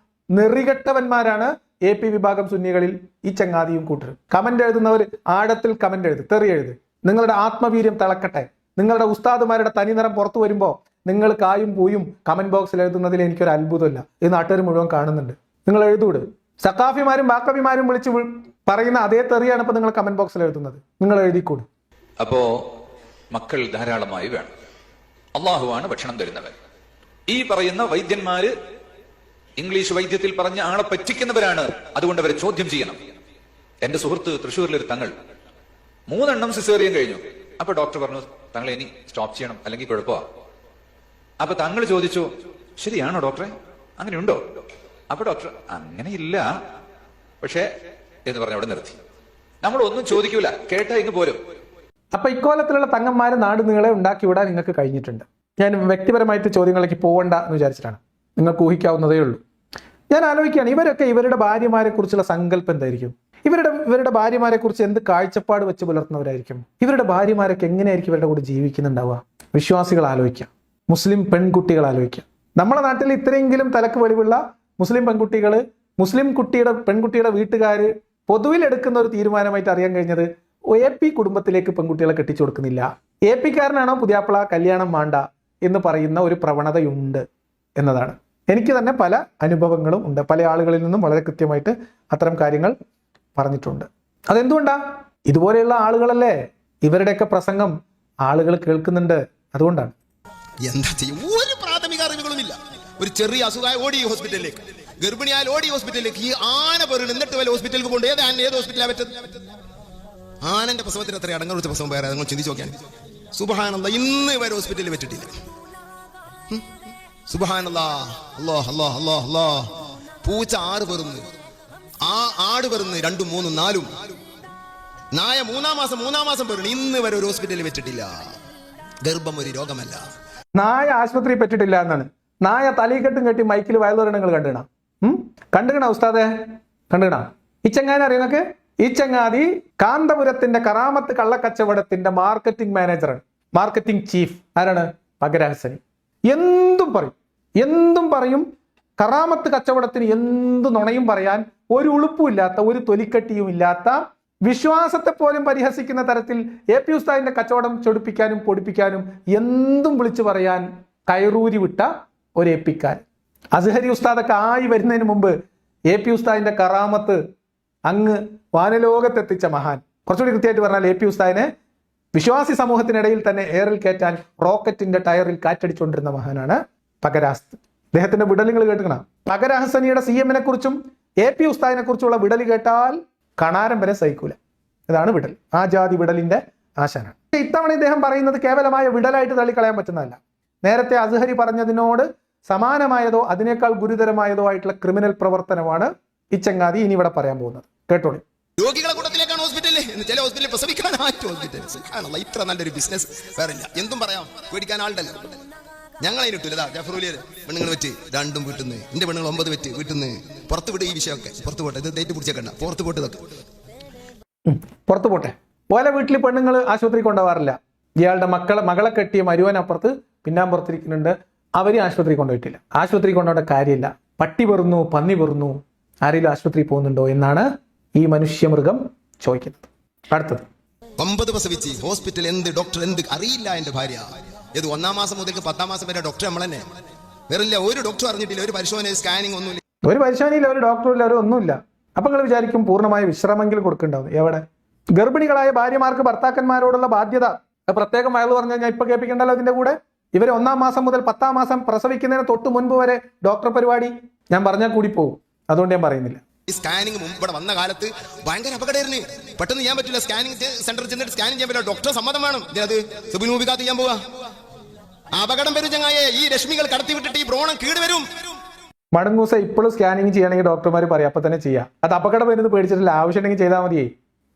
നെറികെട്ടവന്മാരാണ് AP വിഭാഗം സുന്നികളിൽ ഈ ചങ്ങാതിയും കൂട്ടരും. കമന്റ് എഴുതുന്നവർ ആഴത്തിൽ കമന്റ് എഴുത്, തെറി എഴുത്. നിങ്ങളുടെ ആത്മവീര്യം തിളക്കട്ടെ. നിങ്ങളുടെ ഉസ്താദുമാരുടെ തനിനിറം പുറത്തു വരുമ്പോൾ നിങ്ങൾ കായും പൂയും കമന്റ് ബോക്സിൽ എഴുതുന്നതിൽ എനിക്കൊരു അത്ഭുതമില്ല. ഇത് നാട്ടുകാർ മുഴുവൻ കാണുന്നുണ്ട്. നിങ്ങൾ എഴുതൂട്. സക്കാഫിമാരും ബാക്കവിമാരും വിളിച്ച് പറയുന്ന അതേ തെറിയാണ് ഇപ്പൊ നിങ്ങൾ കമന്റ് ബോക്സിൽ എഴുതുന്നത്. നിങ്ങൾ എഴുതിക്കൂട്. അപ്പോ മക്കൾ ധാരാളമായി വേണം. അള്ളാഹുവാണ് ഭക്ഷണം തരുന്നവൻ. ഈ പറയുന്ന വൈദ്യന്മാര് ഇംഗ്ലീഷ് വൈദ്യത്തിൽ പറഞ്ഞ ആളെ പറ്റിക്കുന്നവരാണ്. അതുകൊണ്ട് അവരെ ചോദ്യം ചെയ്യണം. എന്റെ സുഹൃത്ത് തൃശ്ശൂരിലൊരു തങ്ങൾ 3 എണ്ണം സിസേറിയൻ കഴിഞ്ഞു. അപ്പൊ ഡോക്ടർ പറഞ്ഞു, തങ്ങളെ ഇനി സ്റ്റോപ്പ് ചെയ്യണം, അല്ലെങ്കിൽ കുഴപ്പമാ. അപ്പൊ തങ്ങൾ ചോദിച്ചു, ശരിയാണോ ഡോക്ടറെ, അങ്ങനെയുണ്ടോ? അപ്പൊ ഡോക്ടർ, അങ്ങനെയില്ല, പക്ഷേ എന്ന് പറഞ്ഞ അവിടെ നിർത്തി. നമ്മൾ ഒന്നും ചോദിക്കൂല, കേട്ടാ ഇങ്ങ് പോരും. അപ്പൊ ഇക്കോലത്തിലുള്ള തങ്ങന്മാര് നാട് നീളെ ഉണ്ടാക്കി വിടാൻ നിങ്ങൾക്ക് കഴിഞ്ഞിട്ടുണ്ട്. ഞാൻ വ്യക്തിപരമായിട്ട് ചോദ്യങ്ങളിലേക്ക് പോകണ്ട എന്ന് വിചാരിച്ചിട്ടാണ്. നിങ്ങൾക്ക് ഊഹിക്കാവുന്നതേ ഉള്ളൂ. ഞാൻ ആലോചിക്കുകയാണ്, ഇവരൊക്കെ ഇവരുടെ ഭാര്യമാരെ കുറിച്ചുള്ള സങ്കല്പം എന്തായിരിക്കും? ഇവരുടെ ഭാര്യമാരെ കുറിച്ച് എന്ത് കാഴ്ചപ്പാട് വെച്ച് പുലർത്തുന്നവരായിരിക്കും? ഇവരുടെ ഭാര്യമാരൊക്കെ എങ്ങനെയായിരിക്കും ഇവരുടെ കൂടെ ജീവിക്കുന്നുണ്ടാവുക? വിശ്വാസികൾ ആലോചിക്കുക, മുസ്ലിം പെൺകുട്ടികൾ ആലോചിക്കുക. നമ്മുടെ നാട്ടിൽ ഇത്രയെങ്കിലും തലക്ക് വെളിവുള്ള മുസ്ലിം പെൺകുട്ടിയുടെ വീട്ടുകാർ പൊതുവിൽ എടുക്കുന്ന ഒരു തീരുമാനമായിട്ട് അറിയാൻ കഴിഞ്ഞത്, AP കുടുംബത്തിലേക്ക് പെൺകുട്ടികളെ കെട്ടിച്ചു കൊടുക്കുന്നില്ല. AP-കാരനാണോ പുതിയാപ്പിള, കല്യാണം വേണ്ട എന്ന് പറയുന്ന ഒരു പ്രവണതയുണ്ട് എന്നതാണ്. എനിക്ക് തന്നെ പല അനുഭവങ്ങളും ഉണ്ട്. പല ആളുകളിൽ നിന്നും വളരെ കൃത്യമായിട്ട് അത്തരം കാര്യങ്ങൾ പറഞ്ഞിട്ടുണ്ട്. അതെന്തുകൊണ്ടാ? ഇതുപോലെയുള്ള ആളുകളല്ലേ ഇവരുടെയൊക്കെ പ്രസംഗം ആളുകൾ കേൾക്കുന്നുണ്ട്. അതുകൊണ്ടാണ്. എന്താ ചെയ്യും? ഒരു പ്രാഥമിക അറിവുകളുമില്ല. ഒരു ചെറിയ അസുഖമായ ഓടി ഹോസ്പിറ്റലിലേക്ക്, ഗർഭിണിയാൽ ഓടി ഹോസ്പിറ്റലിലേക്ക്. ഈ ആന പേരുണ്ട്, എന്നിട്ട് വല്ല ഹോസ്പിറ്റലിൽ കൊണ്ട് ഏത് ഹോസ്പിറ്റലാണ് പറ്റുന്നത്? ആനന്റെ പ്രസവത്തിന് എത്ര അടങ്ങുന്ന പ്രസവം വേറെ നിങ്ങൾ ചിന്തിച്ചു നോക്കിയാണ്. സുബ്ഹാനല്ലാഹ്, ഇന്ന് വരെ ഹോസ്പിറ്റലിൽ വെച്ചിട്ടില്ല. സുബ്ഹാനല്ലാഹ്, അല്ലാഹ് അല്ലാഹ് അല്ലാഹ് അല്ലാഹ്. പൂച്ച 6 പെറുന്ന്, ആ ആട് പെറുന്ന് 2, 3, 4. നായ 3-ാം മാസം പെറുന്ന്, ഇന്ന് വരെ ഒരു ഹോസ്പിറ്റലിൽ വെച്ചിട്ടില്ല. ഗർഭം ഒരു രോഗമല്ല. നായ ആശുപത്രി പറ്റിട്ടില്ല എന്നാണ്. നായ തലീക്കെട്ടും കെട്ടി മൈക്കിൽ വയലുറണങ്ങൾ കണ്ടുകണ ഉസ്താദെ, കണ്ടുകണ? ഈ ചങ്ങാതി അറിയുന്നൊക്കെ, ഈ ചങ്ങാതി കാന്തപുരത്തിന്റെ കറാമത്ത് കള്ളക്കച്ചവടത്തിന്റെ മാർക്കറ്റിംഗ് മാനേജറാണ്, മാർക്കറ്റിംഗ് ചീഫ്. ആരാണ്? പകരഹസനി. എന്തും പറയും. കറാമത്ത് കച്ചവടത്തിന് എന്ത് നുണയും പറയാൻ ഒരു ഉളുപ്പുമില്ലാത്ത, ഒരു തൊലിക്കട്ടിയും ഇല്ലാത്ത, വിശ്വാസത്തെ പോലും പരിഹസിക്കുന്ന തരത്തിൽ AP ഉസ്താദിന്റെ കച്ചവടം ചൊടിപ്പിക്കാനും പൊടിപ്പിക്കാനും എന്തും വിളിച്ചു പറയാൻ കയറൂരി വിട്ട ഒരു AP-ക്കാരൻ. അസ്ഹരി ഉസ്താദൊക്കെ ആയി വരുന്നതിന് മുമ്പ് AP ഉസ്താദിന്റെ കറാമത്ത് അങ്ങ് വാനലോകത്തെത്തിച്ച മഹാൻ. കുറച്ചുകൂടി കൃത്യമായിട്ട് പറഞ്ഞാൽ AP ഉസ്താദിനെ വിശ്വാസി സമൂഹത്തിനിടയിൽ തന്നെ എയറിൽ കയറ്റാൻ റോക്കറ്റിന്റെ ടയറിൽ കാറ്റടിച്ചുകൊണ്ടിരുന്ന മഹാനാണ് പകരാസ്ത്. അദ്ദേഹത്തിന്റെ വിടലുകൾ കേട്ടുക്കണം. പകരഹസനിയുടെ CM-നെ കുറിച്ചും AP ഉസ്താദിനെ കുറിച്ചുള്ള വിടൽ കേട്ടാൽ കണാരം വരെ സഹിക്കൂല. ഇതാണ് വിടൽ. ആ ജാതി വിടലിന്റെ ആശാനാണ്. ഇത്തവണ ഇദ്ദേഹം പറയുന്നത് കേവലമായ വിടലായിട്ട് തള്ളിക്കളയാൻ പറ്റുന്നതല്ല. നേരത്തെ അസ്ഹരി പറഞ്ഞതിനോട് സമാനമായതോ അതിനേക്കാൾ ഗുരുതരമായതോ ആയിട്ടുള്ള ക്രിമിനൽ പ്രവർത്തനമാണ് ഈ ചങ്ങാതി ഇനി ഇവിടെ പറയാൻ പോകുന്നത്. കേട്ടോളി. രോഗികളെ കൂട്ടത്തിലേക്കാണ് ഹോസ്പിറ്റലിൽ. ചില ഹോസ്പിറ്റലിൽ പ്രസവിക്കാനായിട്ട് ഹോസ്പിറ്റൽ. ഇത്ര നല്ലൊരു ബിസിനസ് വേറെ ഇല്ല. എന്തും പറയാം, പേടിക്കാൻ ആളുണ്ടല്ലോ. ഞങ്ങൾ അതിനിട്ടില്ല. ജഫറുലിയർ പെണ്ണുങ്ങൾ വെച്ച് രണ്ടും വീട്ടിൽ നിന്ന്, എന്റെ പെണ്ണുങ്ങൾ 9 വെച്ച് വീട്ടിൽ നിന്ന് പുറത്ത് വിടുക. ഈ വിഷയമൊക്കെ പുറത്ത് പോട്ടെ, ഇത് ഡേറ്റ് പിടിച്ചേക്കണ്ട, പുറത്ത് പോട്ട് ഇതൊക്കെ പുറത്തു പോട്ടെ. ഓല വീട്ടിൽ പെണ്ണുങ്ങൾ ആശുപത്രി കൊണ്ടുപോകാറില്ല. ഇയാളുടെ മകളെ കെട്ടിയ മരുവനപ്പുറത്ത് പിന്നാമ്പുറത്തിരിക്കുന്നുണ്ട്. അവര് ആശുപത്രി കൊണ്ടുപോയിട്ടില്ല. ആശുപത്രി കൊണ്ടുപോകേണ്ട കാര്യമില്ല. പട്ടി പെറുന്നു, പന്നി പെറുന്നു, ആരെങ്കിലും ആശുപത്രി പോകുന്നുണ്ടോ എന്നാണ് ഈ മനുഷ്യമൃഗം ചോദിക്കുന്നത്. അടുത്തത് 9 പ്രസവിച്ച് ഹോസ്പിറ്റൽ എന്ത് ഡോക്ടർ എന്ത് അറിയില്ല. എന്റെ ഭാര്യ ഇത് 1-ാം മാസം മുതൽ 10-ാം മാസം വരെ ഡോക്ടർ നമ്മൾ തന്നെ വേറില്ല. ഒരു ഡോക്ടർ അറിഞ്ഞിട്ടില്ല, ഒരു പരിശോധന സ്കാനിങ് ഒന്നുമില്ല, ഒരു പരിശോധനയില്ല, ഒരു ഡോക്ടറില്ല, ഒരു ഒന്നുമില്ല. അപ്പൊ നിങ്ങൾ വിചാരിക്കും പൂർണ്ണമായ വിശ്രമെങ്കിലും കൊടുക്കണ്ടാവും. എവിടെ? ഗർഭിണികളായ ഭാര്യമാർക്ക് ഭർത്താക്കന്മാരോടുള്ള ബാധ്യത പ്രത്യേകം വയൽ പറഞ്ഞാൽ ഞാൻ ഇപ്പൊ കേൾപ്പിക്കണ്ടല്ലോ. അതിന്റെ കൂടെ ഇവര് 1-ാം മാസം മുതൽ 10-ാം മാസം പ്രസവിക്കുന്നതിന് തൊട്ട് മുൻപ് വരെ ഡോക്ടർ പരിപാടി ഞാൻ പറഞ്ഞാൽ കൂടി പോകും. അതുകൊണ്ട് ഞാൻ പറയുന്നില്ല. ഈ സ്കാനിങ് ഇവിടെ വന്ന കാലത്ത് ഭയങ്കര അപകടമായിരുന്നു. പെട്ടെന്ന് ചെയ്യാൻ പറ്റില്ല. സ്കാനിങ് സെന്ററിൽ ചെന്നിട്ട് സ്കാനിങ് ചെയ്യാൻ പറ്റില്ല. ഡോക്ടർ സമ്മതം വേണം. അത് സുബിനൂപിക്കാത്ത ചെയ്യാൻ പോവാ. അപകടം വരും ചങ്ങായെ. ഈ രശ്മികൾ കടത്തിവിട്ടിട്ട് ഈ ഭ്രൂണം കേടുവരും. മടങ്ങൂസ ഇപ്പോഴും സ്കാനിങ് ചെയ്യണമെങ്കിൽ ഡോക്ടർമാർ പറയും അപ്പൊ തന്നെ ചെയ്യാം. അത് അപകടം വരുന്നത് പേടിച്ചിട്ടില്ല. ആവശ്യമുണ്ടെങ്കിൽ ചെയ്താൽ മതിയേ.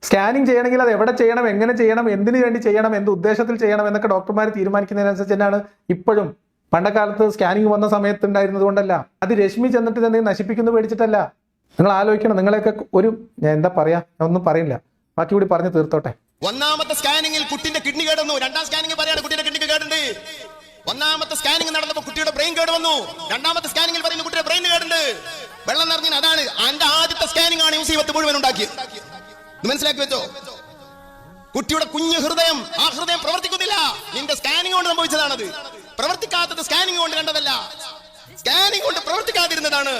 സ്കാനിങ് ചെയ്യണമെങ്കിൽ അത് എവിടെ ചെയ്യണം, എങ്ങനെ ചെയ്യണം, എന്തിനു വേണ്ടി ചെയ്യണം, എന്ത് ഉദ്ദേശത്തിൽ ചെയ്യണം എന്നൊക്കെ ഡോക്ടർമാർ തീരുമാനിക്കുന്നതിനനുസരിച്ച് തന്നെയാണ് ഇപ്പോഴും. പണ്ടക്കാലത്ത് സ്കാനിങ് വന്ന സമയത്ത് ഉണ്ടായിരുന്നത് കൊണ്ടല്ല. അത് രശ്മി ചെന്നിട്ട് എന്തെങ്കിലും നശിപ്പിക്കുന്നത് പേടിച്ചിട്ടല്ല. നിങ്ങൾ ആലോചിക്കണം. നിങ്ങളെയൊക്കെ ഒരു ഞാൻ എന്താ പറയാ, ഞാൻ ഒന്നും പറയില്ല, ബാക്കി കൂടി പറഞ്ഞു തീർത്തോട്ടെ. 1-ാമത്തെ സ്കാനിങ്ങിൽ കുട്ടിന്റെ കിഡ്നി കേടുന്നു. 2-ാം സ്കാനിങ് പറയാണ് കുട്ടിയുടെ കിഡ്നിക്ക് കേടുണ്ട്. 1-ാമത്തെ സ്കാനിങ് നടന്നപ്പോൾ കുട്ടിയുടെ ബ്രെയിൻ കേട് വന്നു. 2-ാമത്തെ സ്കാനിങ്ങിൽ പറയുന്നു കുട്ടിയുടെ ബ്രെയിൻ കേടുണ്ട്, വെള്ളം നിറഞ്ഞു. അതാണ് എന്റെ ആദ്യത്തെ സ്കാനിങ് ആണ് മുസീബത്ത് മുഴുവൻ ഉണ്ടാക്കിയത്. മനസ്സിലാക്കി വെച്ചോ. കുട്ടിയുടെ കുഞ്ഞു ഹൃദയം, ആ ഹൃദയം പ്രവർത്തിക്കുന്നില്ല. നിന്റെ സ്കാനിങ് കൊണ്ട് സംഭവിച്ചതാണത്. പ്രവർത്തിക്കാത്തത് സ്കാനിങ് കൊണ്ട് കണ്ടതല്ല, സ്കാനിങ് കൊണ്ട് പ്രവർത്തിക്കാതിരുന്നതാണ്.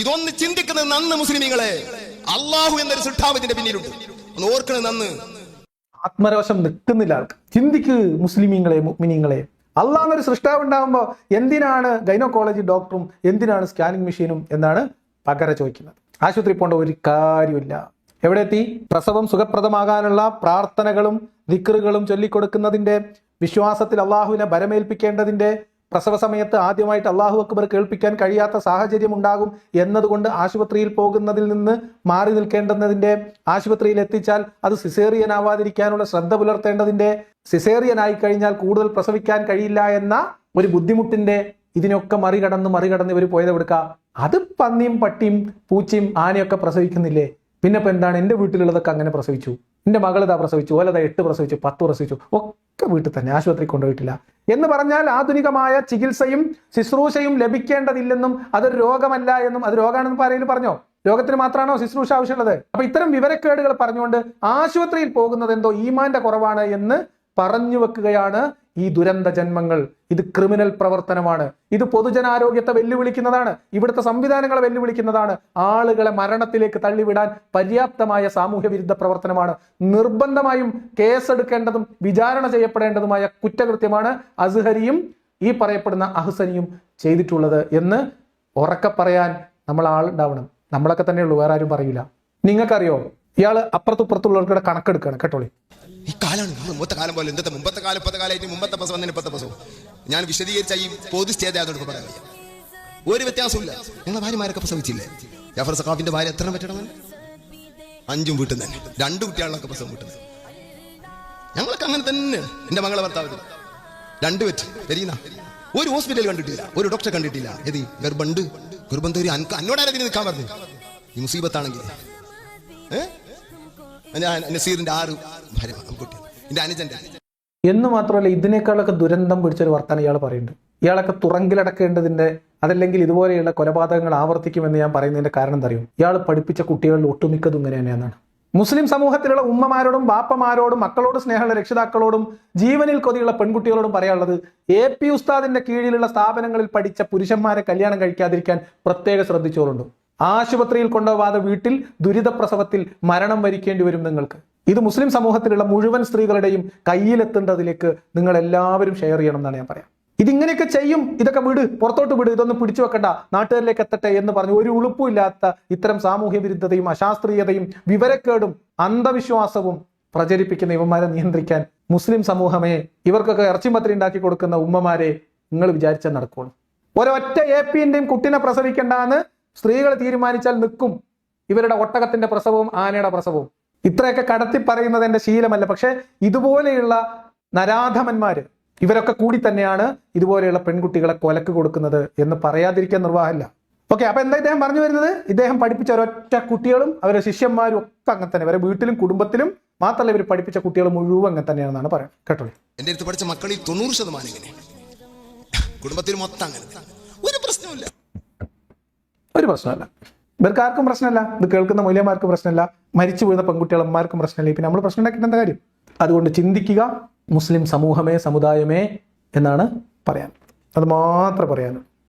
ഇതൊന്ന് ചിന്തിക്കുന്നത് നന്ന് മുസ്ലിമീങ്ങളെ. അള്ളാഹു എന്നൊരു സൃഷ്ടാവ് ഇതിന്റെ പിന്നിലുണ്ട്. ഒന്ന് ഓർക്കണത് നന്ന്. ആത്മരോഷം നിൽക്കുന്നില്ല ആൾക്ക്. ചിന്തിക്ക് മുസ്ലിമീങ്ങളെ, മുഅ്മിനീങ്ങളെ. അള്ളാഹ് എന്നൊരു സൃഷ്ടാവ് ഉണ്ടാകുമ്പോൾ എന്തിനാണ് ഗൈനക്കോളജി ഡോക്ടറും എന്തിനാണ് സ്കാനിങ് മെഷീനും എന്നാണ് പകര ചോദിക്കുന്നത്. ആശുപത്രി പോകേണ്ട ഒരു കാര്യമില്ല. എവിടെ എത്തി? പ്രസവം സുഖപ്രദമാകാനുള്ള പ്രാർത്ഥനകളും ദിക്റുകളും ചൊല്ലിക്കൊടുക്കുന്നതിന്റെ, വിശ്വാസത്തിൽ അള്ളാഹുവിനെ ഭരമേൽപ്പിക്കേണ്ടതിന്റെ, പ്രസവ സമയത്ത് ആദ്യമായിട്ട് അള്ളാഹു അക്ബർ കേൾപ്പിക്കാൻ കഴിയാത്ത സാഹചര്യം ഉണ്ടാകും എന്നതുകൊണ്ട് ആശുപത്രിയിൽ പോകുന്നതിൽ നിന്ന് മാറി നിൽക്കേണ്ടതിന്റെ, ആശുപത്രിയിൽ എത്തിച്ചാൽ അത് സിസേറിയൻ ആവാതിരിക്കാനുള്ള ശ്രദ്ധ പുലർത്തേണ്ടതിന്റെ, സിസേറിയൻ ആയി കഴിഞ്ഞാൽ കൂടുതൽ പ്രസവിക്കാൻ കഴിയില്ല എന്ന ഒരു ബുദ്ധിമുട്ടിന്റെ, ഇതിനൊക്കെ മറികടന്ന് ഇവർ പോയത് എടുക്കുക. അത് പന്നിയും പട്ടിയും പൂച്ചയും ആനയൊക്കെ പ്രസവിക്കുന്നില്ലേ? പിന്നെ ഇപ്പൊ എന്താണ്? എന്റെ വീട്ടിലുള്ളതൊക്കെ അങ്ങനെ പ്രസവിച്ചു, എന്റെ മകളിതാ പ്രസവിച്ചു, ഓലതാ 8 പ്രസവിച്ചു, 10 പ്രസവിച്ചു, ഒക്കെ വീട്ടിൽ തന്നെ, ആശുപത്രി കൊണ്ടുപോയിട്ടില്ല എന്ന് പറഞ്ഞാൽ ആധുനികമായ ചികിത്സയും ശുശ്രൂഷയും ലഭിക്കേണ്ടതില്ലെന്നും അതൊരു രോഗമല്ല എന്നും, അത് രോഗമാണെന്ന് ആരെങ്കിലും പറഞ്ഞോ? രോഗത്തിന് മാത്രമാണോ ശുശ്രൂഷ ആവശ്യമുള്ളത്? അപ്പൊ ഇത്തരം വിവരക്കേടുകൾ പറഞ്ഞുകൊണ്ട് ആശുപത്രിയിൽ പോകുന്നത് എന്തോ ഈമാന്റെ കുറവാണ് എന്ന് പറഞ്ഞു വെക്കുകയാണ് ഈ ദുരന്ത ജന്മങ്ങൾ. ഇത് ക്രിമിനൽ പ്രവർത്തനമാണ്. ഇത് പൊതുജനാരോഗ്യത്തെ വെല്ലുവിളിക്കുന്നതാണ്. ഇവിടുത്തെ സംവിധാനങ്ങളെ വെല്ലുവിളിക്കുന്നതാണ്. ആളുകളെ മരണത്തിലേക്ക് തള്ളിവിടാൻ പര്യാപ്തമായ സാമൂഹ്യ വിരുദ്ധ പ്രവർത്തനമാണ്. നിർബന്ധമായും കേസെടുക്കേണ്ടതും വിചാരണ ചെയ്യപ്പെടേണ്ടതുമായ കുറ്റകൃത്യമാണ് അസ്ഹരിയും ഈ പറയപ്പെടുന്ന അഹ്സനിയും ചെയ്തിട്ടുള്ളത് എന്ന് ഉറക്കെ പറയാൻ നമ്മൾ ആളുണ്ടാവണം. നമ്മളൊക്കെ തന്നെ ഉള്ളൂ, വേറെ ആരും പറയില്ല. നിങ്ങൾക്കറിയോ, ഇയാള് അപ്പുറത്തുപ്പുറത്തുള്ളവർക്കുടെ കണക്കെടുക്കുകയാണ്. കേട്ടോളി. ഈ കാലാണ് മുമ്പത്തെ കാലം പോലെ. എന്താ മുമ്പത്തെ കാലം ഇപ്പത്തെ കാലമായിട്ട് മുമ്പത്തെ പ്രസവം തന്നെ ഇപ്പത്തെ പ്രസവം ഞാൻ വിശദീകരിച്ച ഈ പൊതു സ്റ്റേജ് ആയതുകൊണ്ട് പറയാൻ വയ്യ. ഒരു വ്യത്യാസമില്ല. ഞങ്ങളെ ഭാര്യമാരൊക്കെ പ്രസവിച്ചില്ലേ? ജാഫർ സഖാഫിന്റെ ഭാര്യ എത്ര പറ്റണം? 5 വീട്ടിൽ തന്നെ 2 കുട്ടികളൊക്കെ പ്രസവം വീട്ടുന്നത്. ഞങ്ങളൊക്കെ അങ്ങനെ തന്നെ. എന്റെ മകളെ ഭർത്താവ് 2 വെച്ച് പെരീന. ഒരു ഹോസ്പിറ്റൽ കണ്ടിട്ടില്ല, ഒരു ഡോക്ടറെ കണ്ടിട്ടില്ല. ഏത് ഗർഭമുണ്ട്, ഗർഭം തരും അന്നോടാരതിന് നിൽക്കാൻ പറഞ്ഞു. ഈ മുസീബത്താണെങ്കിൽ നസീറിന്റെ 6 ഭാര്യ കുട്ടി, എന്റെ അനുജന്റെ. എന്ന് മാത്രമല്ല, ഇതിനേക്കാളൊക്കെ ദുരന്തം പിടിച്ചൊരു വർത്താനം ഇയാൾ പറയുന്നുണ്ട്. ഇയാളൊക്കെ തുറങ്കിലടക്കേണ്ടതിന്റെ, അതല്ലെങ്കിൽ ഇതുപോലെയുള്ള കൊലപാതകങ്ങൾ ആവർത്തിക്കുമെന്ന് ഞാൻ പറയുന്നതിന്റെ കാരണം എന്താ അറിയും? ഇയാൾ പഠിപ്പിച്ച കുട്ടികളിൽ ഒട്ടുമിക്കതും ഇങ്ങനെ തന്നെയാണ്. മുസ്ലിം സമൂഹത്തിലുള്ള ഉമ്മമാരോടും ബാപ്പമാരോടും മക്കളോട് സ്നേഹമുള്ള രക്ഷിതാക്കളോടും ജീവനിൽ കൊതിയുള്ള പെൺകുട്ടികളോടും പറയാനുള്ളത്, AP ഉസ്താദിന്റെ കീഴിലുള്ള സ്ഥാപനങ്ങളിൽ പഠിച്ച പുരുഷന്മാരെ കല്യാണം കഴിക്കാതിരിക്കാൻ പ്രത്യേക ശ്രദ്ധിച്ചോളുണ്ട്. ആശുപത്രിയിൽ കൊണ്ടുപോകാതെ വീട്ടിൽ ദുരിതപ്രസവത്തിൽ മരണം വരിക്കേണ്ടി വരും നിങ്ങൾക്ക്. ഇത് മുസ്ലിം സമൂഹത്തിലുള്ള മുഴുവൻ സ്ത്രീകളുടെയും കയ്യിലെത്തേണ്ടതിലേക്ക് നിങ്ങൾ എല്ലാവരും ഷെയർ ചെയ്യണം എന്നാണ് ഞാൻ പറയാം. ഇതിങ്ങനെയൊക്കെ ചെയ്യും, ഇതൊക്കെ വിട്, പുറത്തോട്ട് വിട്, ഇതൊന്നും പിടിച്ചു വെക്കണ്ട, നാട്ടുകാരിലേക്ക് എത്തട്ടെ എന്ന് പറഞ്ഞ് ഒരു ഉളുപ്പുമില്ലാത്ത ഇത്തരം സാമൂഹ്യ വിരുദ്ധതയും അശാസ്ത്രീയതയും വിവരക്കേടും അന്ധവിശ്വാസവും പ്രചരിപ്പിക്കുന്ന ഇവന്മാരെ നിയന്ത്രിക്കാൻ മുസ്ലിം സമൂഹമേ, ഇവർക്കൊക്കെ ഇറച്ചിമത്തിരി ഉണ്ടാക്കി കൊടുക്കുന്ന ഉമ്മമാരെ നിങ്ങൾ വിചാരിച്ചാൽ നടക്കുള്ളൂ. ഒരൊറ്റ APന്റെയും കുട്ടിനെ പ്രസവിക്കേണ്ടെന്ന് സ്ത്രീകൾ തീരുമാനിച്ചാൽ നിൽക്കും ഇവരുടെ ഒട്ടകത്തിന്റെ പ്രസവവും ആനയുടെ പ്രസവവും. ഇത്രയൊക്കെ കടത്തി പറയുന്നത് എന്റെ ശീലമല്ല. പക്ഷെ ഇതുപോലെയുള്ള നരാധമന്മാര് ഇവരൊക്കെ കൂടി തന്നെയാണ് ഇതുപോലെയുള്ള പെൺകുട്ടികളെ കൊലക്ക് കൊടുക്കുന്നത് എന്ന് പറയാതിരിക്കാൻ നിർവാഹമില്ല. ഓക്കെ, അപ്പൊ എന്താ ഇദ്ദേഹം പറഞ്ഞു വരുന്നത്? ഇദ്ദേഹം പഠിപ്പിച്ച ഒരൊറ്റ കുട്ടികളും അവരുടെ ശിഷ്യന്മാരും ഒക്കെ അങ്ങനെ തന്നെ, അവരെ വീട്ടിലും കുടുംബത്തിലും മാത്രമല്ല ഇവർ പഠിപ്പിച്ച കുട്ടികൾ മുഴുവൻ അങ്ങനെ തന്നെയാണെന്നാണ് പറയുന്നത്. കേട്ടോളൂ. എന്റെ അടുത്ത് പഠിച്ച മക്കളിൽ 90% ഇങ്ങനെ, കുടുംബത്തിൽ മൊത്തം അങ്ങനെ. ഒരു പ്രശ്നമില്ല, ഒരു പ്രശ്നമല്ല, ഇവർക്ക് ആർക്കും പ്രശ്നമല്ല. ഇത് കേൾക്കുന്ന മൂല്യന്മാർക്ക് പ്രശ്നമില്ല, മരിച്ചു വീഴുന്ന പെൺകുട്ടികളന്മാർക്കും പ്രശ്നമില്ല. പിന്നെ നമ്മൾ പ്രശ്നം ഉണ്ടാക്കിയിട്ട് എന്താ കാര്യം? അതുകൊണ്ട് ചിന്തിക്കുക, മുസ്ലിം സമൂഹമേ, സമുദായമേ എന്നാണ് പറയാൻ. അത് മാത്രമേ പറയാനുള്ളൂ.